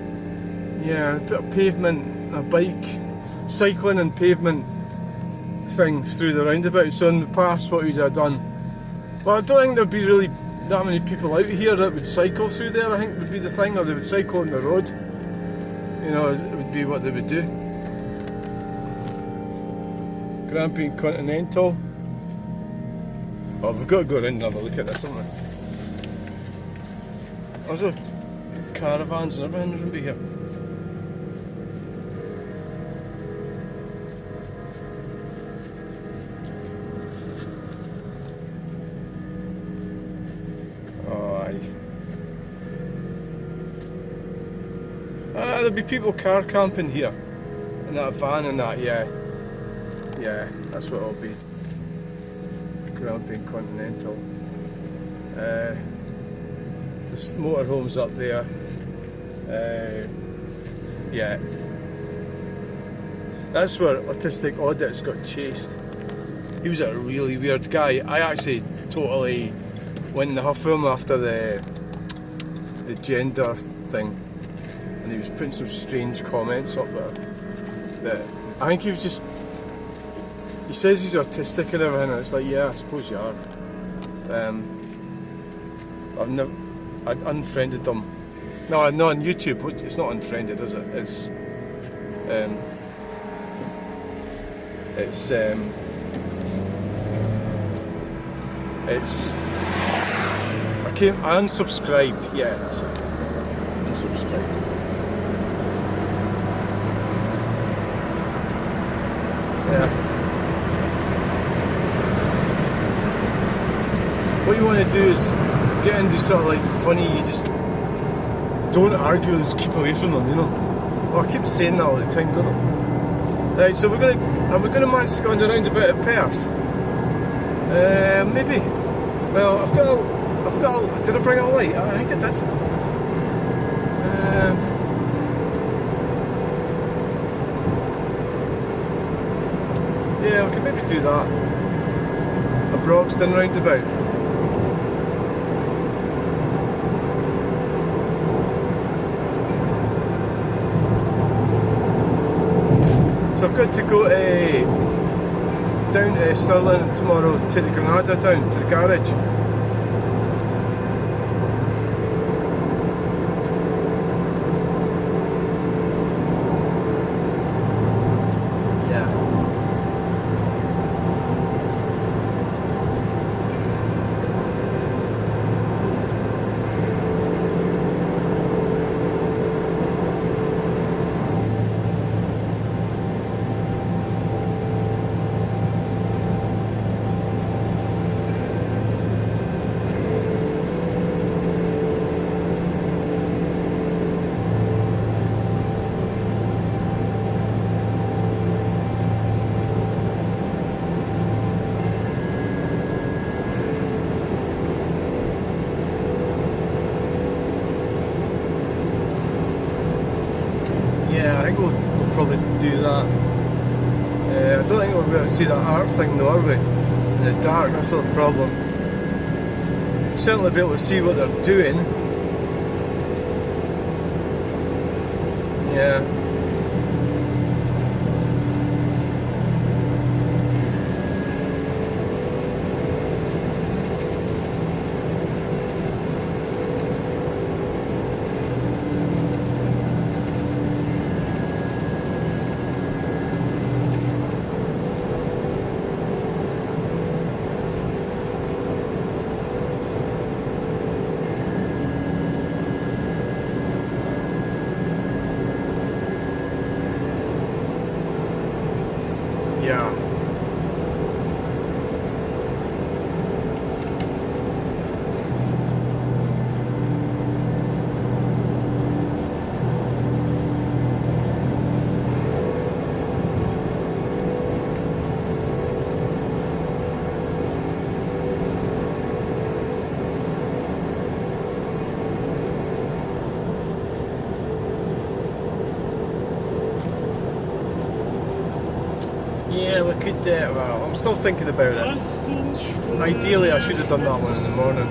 Yeah, put a pavement, a bike, cycling and pavement thing through the roundabout. So in the past what we'd have done... Well, I don't think there'd be really that many people out here that would cycle through there, I think would be the thing, or they would cycle on the road. You know, it would be what they would do. Grampian Continental. Oh, we've got to go around and have a look at this, haven't we? Also, caravans and everything would be here. There'll be people car camping here in that van and that, yeah, that's what it'll be. Grampian Continental. There's motorhomes up there. Yeah, that's where Autistic Audits got chased. He was a really weird guy. I actually totally went in the huff film after the gender thing. And he was putting some strange comments up there that I think he was just... He says he's autistic and everything, and it's like, yeah, I suppose you are. I'd unfriended him. No, not on YouTube. It's not unfriended, is it? It's I unsubscribed. Yeah, that's it. Unsubscribed. Yeah. What you want to do is get into sort of like funny. You just don't argue. Just keep away from them. You know. Well, I keep saying that all the time, don't I? Right. So we're gonna manage to go on the roundabout at Perth. Maybe. Well, I've got. Did I bring a light? I think I did. Yeah, we could maybe do that. A Broxden roundabout. So I've got to go down to Stirling tomorrow, take the Granada down to the garage. Yeah, I think we'll probably do that. I don't think we'll be able to see that art thing though, are we? In the dark, that's not a problem. We'll certainly be able to see what they're doing. Yeah. Yeah. Yeah, we could, well, I'm still thinking about it. Ideally, I should have done that one in the morning.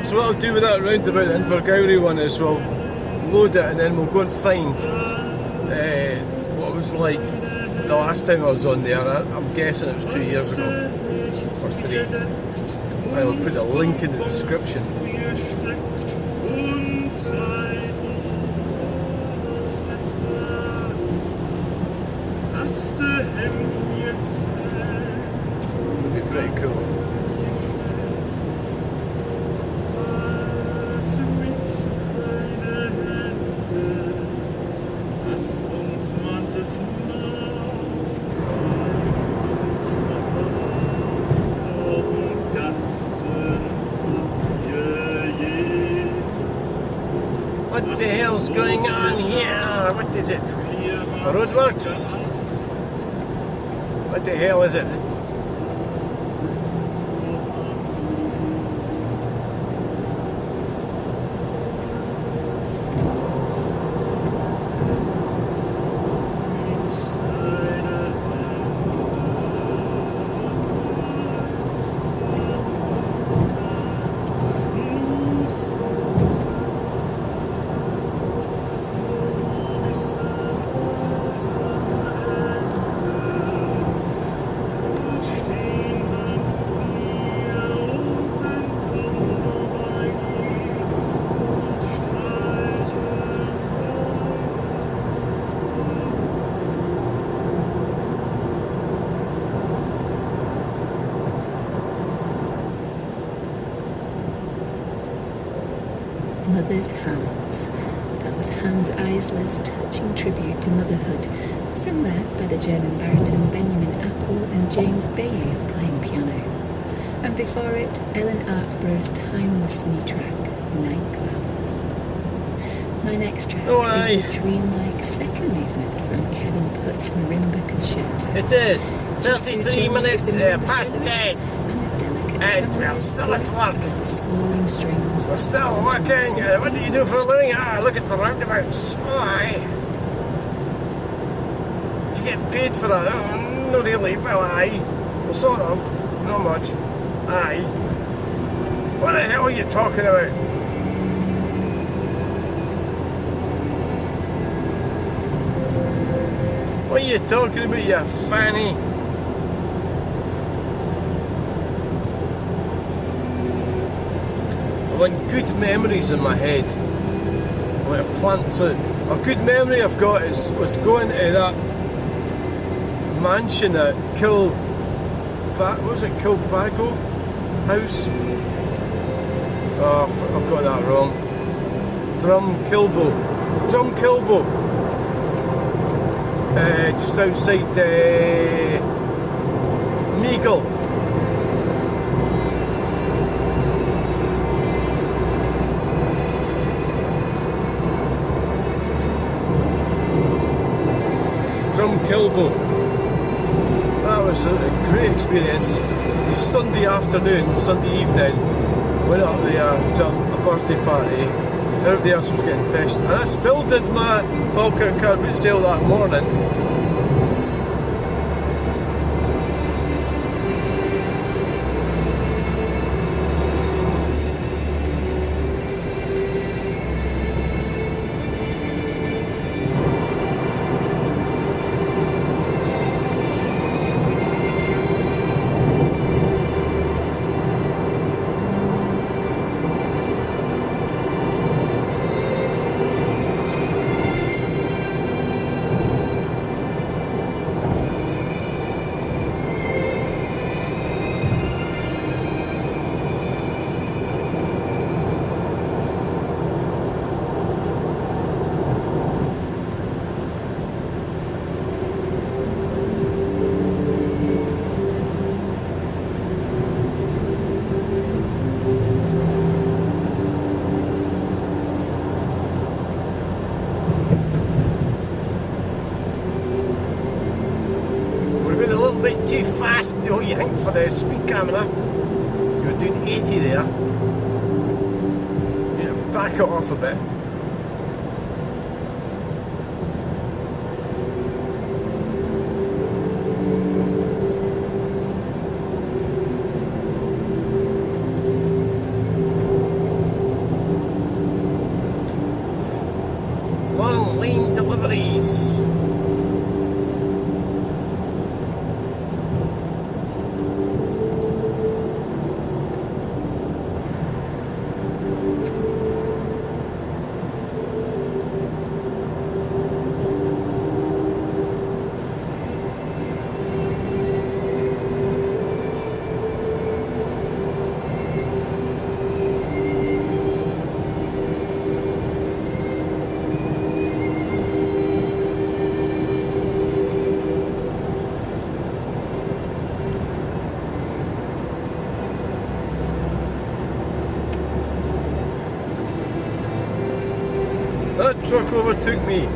So what I'll do with that roundabout in Invergowrie one is we'll load it and then we'll go and find what it was like the last time I was on there. I'm guessing it was 2 years ago. Or 3. I'll put a link in the description. Would be pretty cool. What the hell's going on here? What is it? Roadworks? What the hell is it? Mother's Hands. That was Hans Eisler's touching tribute to motherhood, sung there by the German baritone Benjamin Appel and James Bayou playing piano. And before it, Ellen Arkborough's timeless new track, Night Clouds. My next track is the dreamlike second movement from Kevin Putt's Marimba Concerto. It is 33 minutes past 10. And the delicate And we're still at work. of the soaring strings. We're still working. What do you do for a living? Look at the roundabouts. Oh, aye. Do you get paid for that? Not really. Well, aye. Well, sort of. Not much. Aye. What the hell are you talking about? What are you talking about, you fanny? I want good memories in my head. I want to plant. So a good memory I've got was going to that mansion at Kilpago House. Oh, I've got that wrong. Drumkilbo. Just outside Meagle. Drumkilbo. That was a great experience. It was Sunday afternoon, Sunday evening. Went up there to a birthday party. Everybody else was getting pissed. And I still did my Falkirk car boot sale that morning. Bit too fast, don't you think, for the speed camera? You're doing 80 there. You know, back it off a bit. Long lane deliveries. That truck overtook me.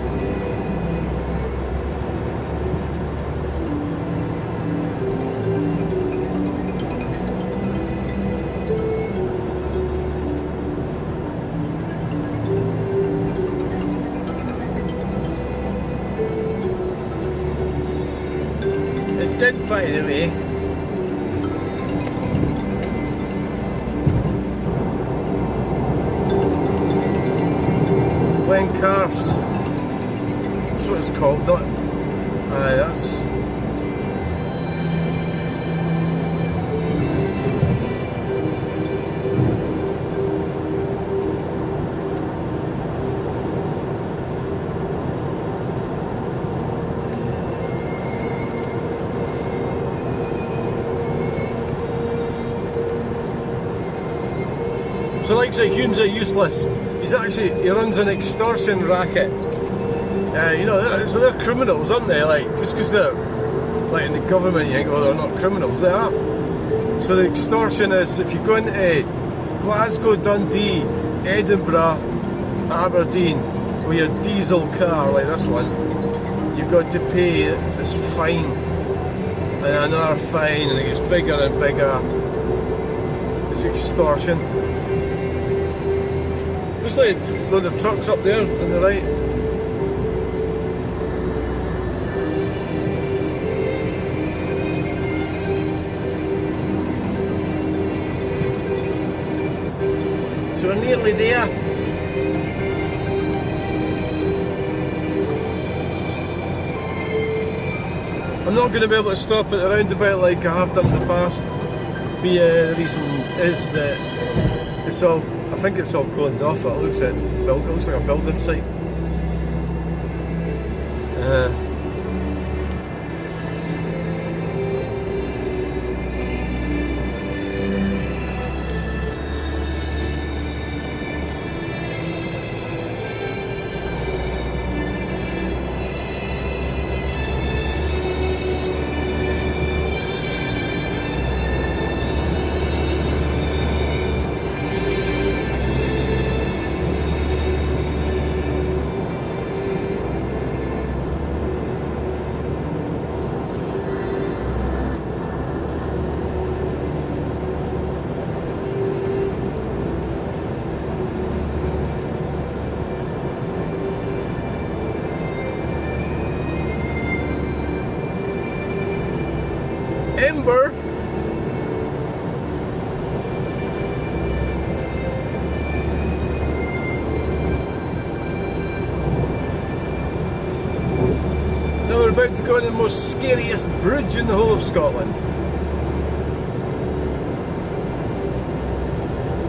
It did, by the way. Playing cars. That's what it's called, not. That's. So like say Hume's are useless. He runs an extortion racket. So they're criminals, aren't they? Like, just because they're like in the government, you think, oh, they're not criminals. They are. So the extortion is if you go into Glasgow, Dundee, Edinburgh, Aberdeen with your diesel car like this one, you've got to pay this fine and another fine, and it gets bigger and bigger. It's extortion. There's like a load of trucks up there on the right. So we're nearly there. I'm not going to be able to stop at the roundabout like I have done in the past. The reason is that I think it's all cordoned off. It looks like a building site. Ember. Now we're about to go on the most scariest bridge in the whole of Scotland.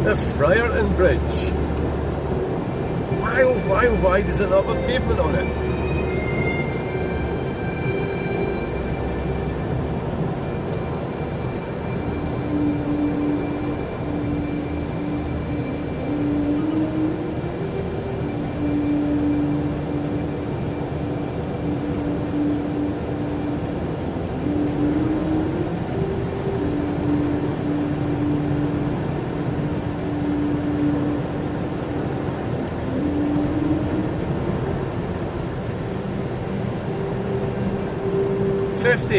The Friarton Bridge. Why does it not have a pavement on it?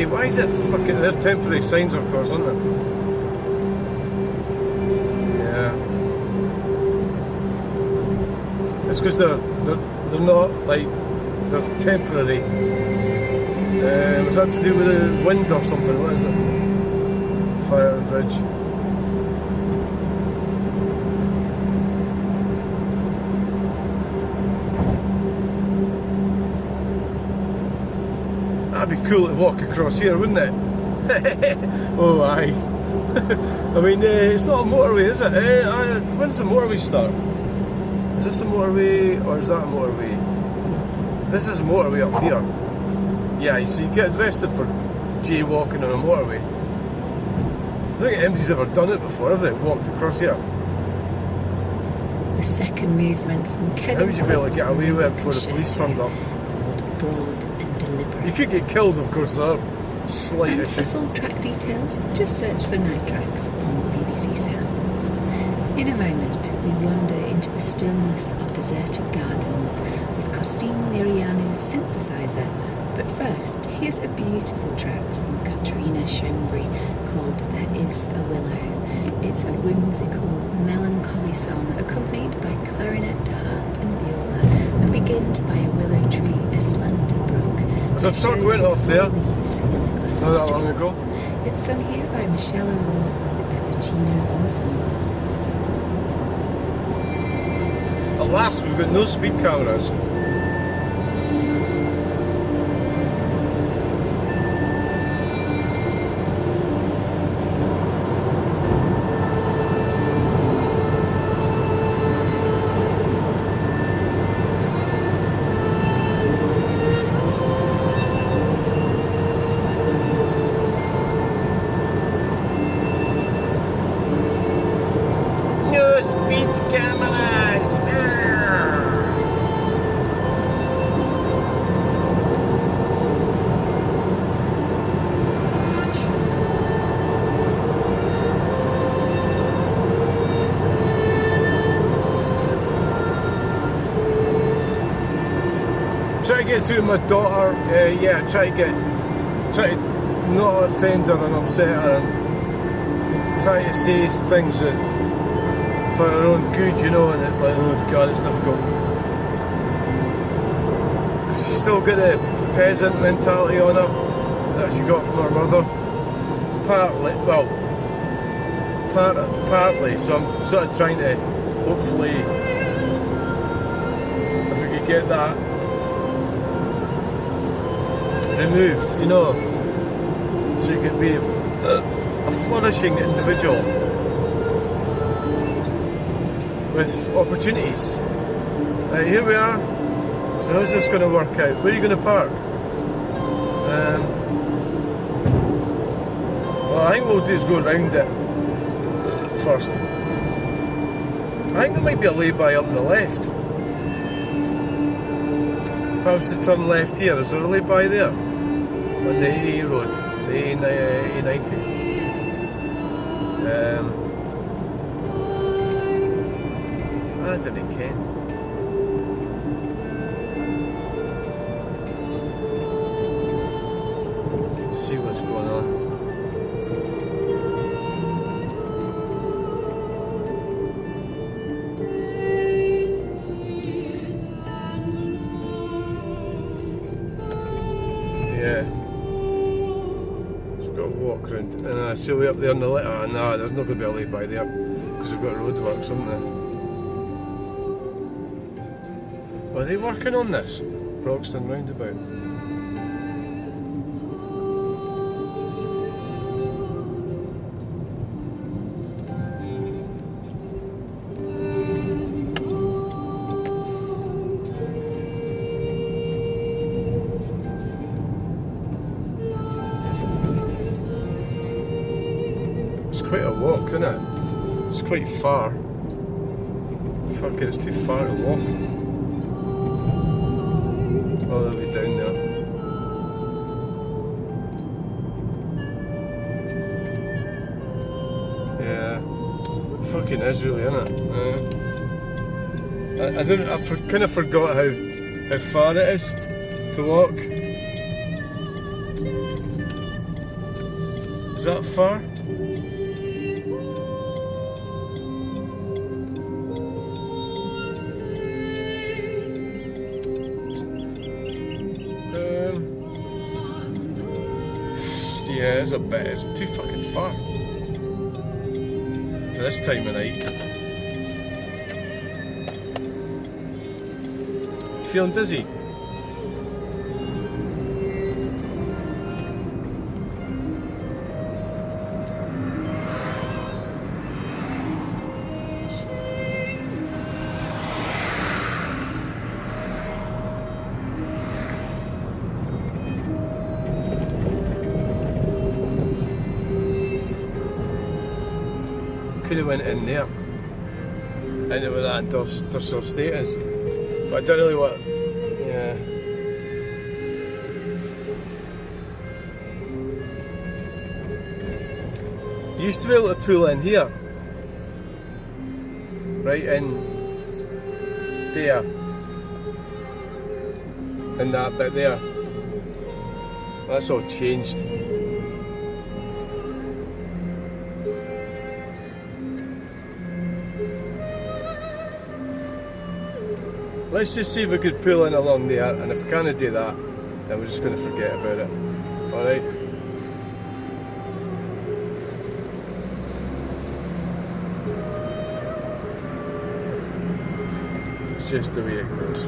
Why is it fucking... They're temporary signs, of course, aren't they? Yeah. It's because they're not, like... They're temporary. Is that to do with the wind or something? What is it? Fire on the bridge. That'd be cool to walk across here, wouldn't it? Oh, aye. I mean, it's not a motorway, is it? When's the motorway start? Is this a motorway or is that a motorway? This is a motorway up here. Yeah, so you get arrested for jaywalking on a motorway. I don't think anybody's ever done it before, have they? Walked across here. The second movement from Kevin. How would you be able to get away with it before the police turned up? Called Broad and Deliberate. You could get killed, of course, there are slight And for issues. full track details, just search for Night Tracks on BBC Sounds. In a moment, we wander into the stillness of deserted gardens with Costine Miriano's synthesizer. But first, here's a beautiful track from Katrina Schembri called There Is a Willow. It's a whimsical, melancholy song accompanied by clarinet, harp and viola and begins by a willow tree aslant a brook. There's a truck went off there. Not Not that long ago. It's sung here by Michelle O'Rourke with the Ficino Ensemble. Alas, we've got no speed cameras. Speed cameras! Try to get through my daughter. Try to not offend her and upset her, and try to say things that for her own good, you know. And it's like, oh god, it's difficult. Cause she's still got the peasant mentality on her that she got from her mother. Partly. So I'm sort of trying to, hopefully, if we could get that removed, you know, so you can be a flourishing individual with opportunities. Here we are. So how's this going to work out? Where are you going to park? Well, I think what we'll do is go round it first. I think there might be a lay-by up on the left. If I was to turn left here, is there a lay-by there? On the A road, the A90. I didn't ken. Let's see what's going on. Yeah. Walk round, and I see way up there on the left. Nah, there's not going to be a lay-by there because they've got roadworks, haven't they? Are they working on this? Broxden Roundabout. Quite a walk, isn't it? It's quite far. Fuck it, it's too far to walk. Oh, they'll be down there. Yeah. Fucking is really, isn't it? I kind of forgot how far it is to walk. Is that far? Yeah, it's a bit. It's too fucking far for this time of night. Feeling dizzy? Could have went in there, into where that industrial estate is, but I don't really want. Yeah. You used to be able to pull in here, right in there, in that bit there. That's all changed. Let's just see if we could pull in along there, and if we can't do that, then we're just going to forget about it. Alright? It's just the way it goes.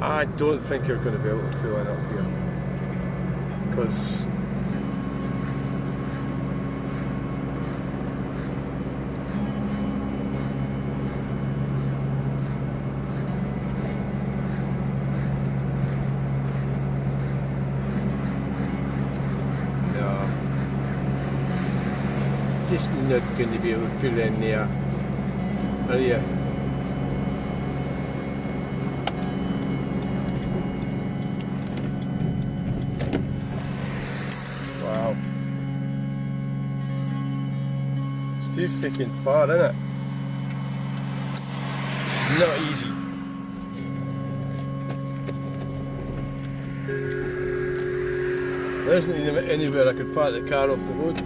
I don't think you're going to be able to pull in up here. Because just not going to be able to put it in there, are you? Wow. It's too freaking far, isn't it? It's not easy. There isn't even anywhere I could park the car off the road.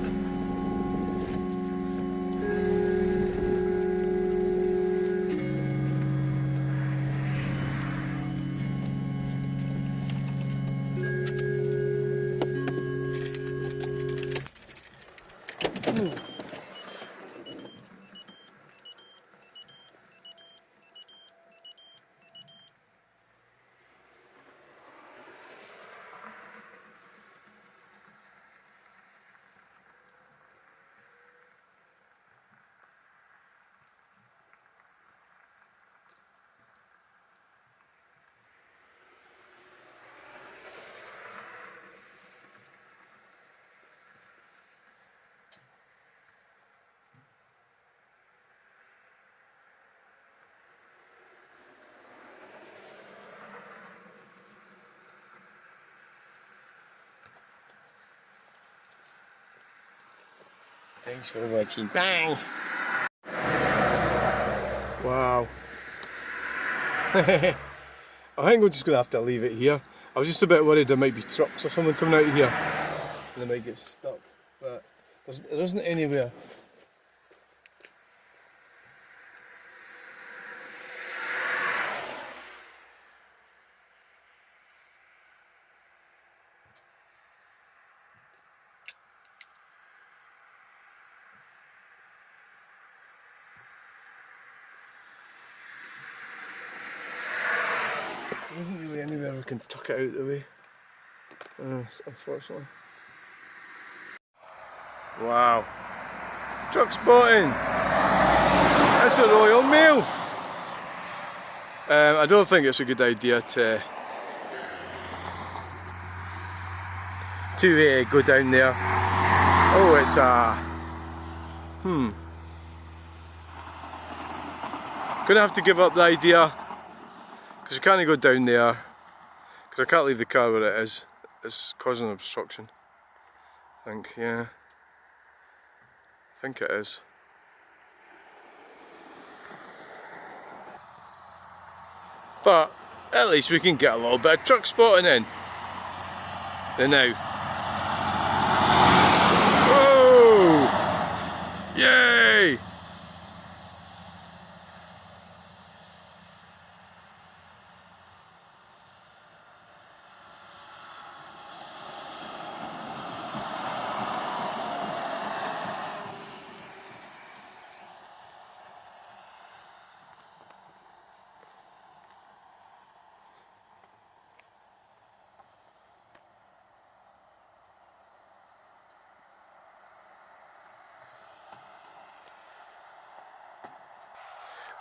Thanks for watching. Bang! Wow. I think we're just going to have to leave it here. I was just a bit worried there might be trucks or something coming out of here and they might get stuck, but there isn't anywhere. There isn't really anywhere we can tuck it out of the way, unfortunately. Wow. Truck spotting! That's a Royal Mail! I don't think it's a good idea to go down there. Oh, it's gonna have to give up the idea. Because I can't go down there, because I can't leave the car where it is. It's causing obstruction. I think, yeah. I think it is. But at least we can get a little bit of truck spotting in. There now. Whoa! Yay!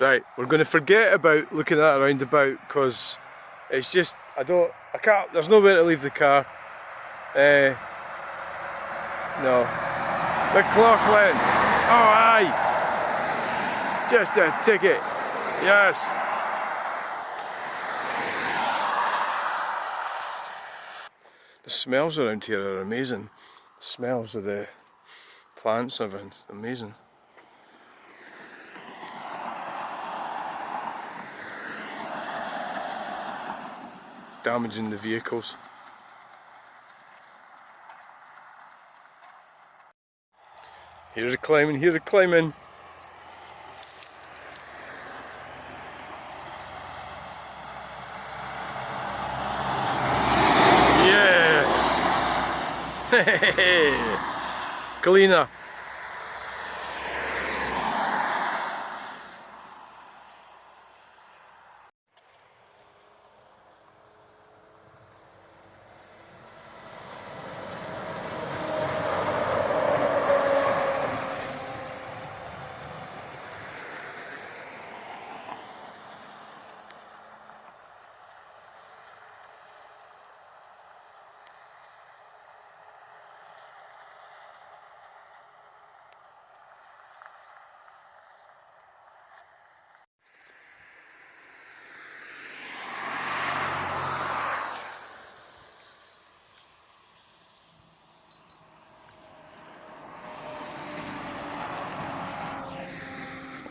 Right, we're going to forget about looking at a roundabout because it's just, I can't, there's nowhere to leave the car. No. McLaughlin! Oh aye! Just a ticket! Yes! The smells around here are amazing. The smells of the plants are amazing. Damaging the vehicles. Here they're climbing, here they're climbing. Yes! Kalina.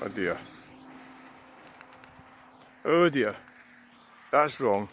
Oh dear. Oh dear. That's wrong.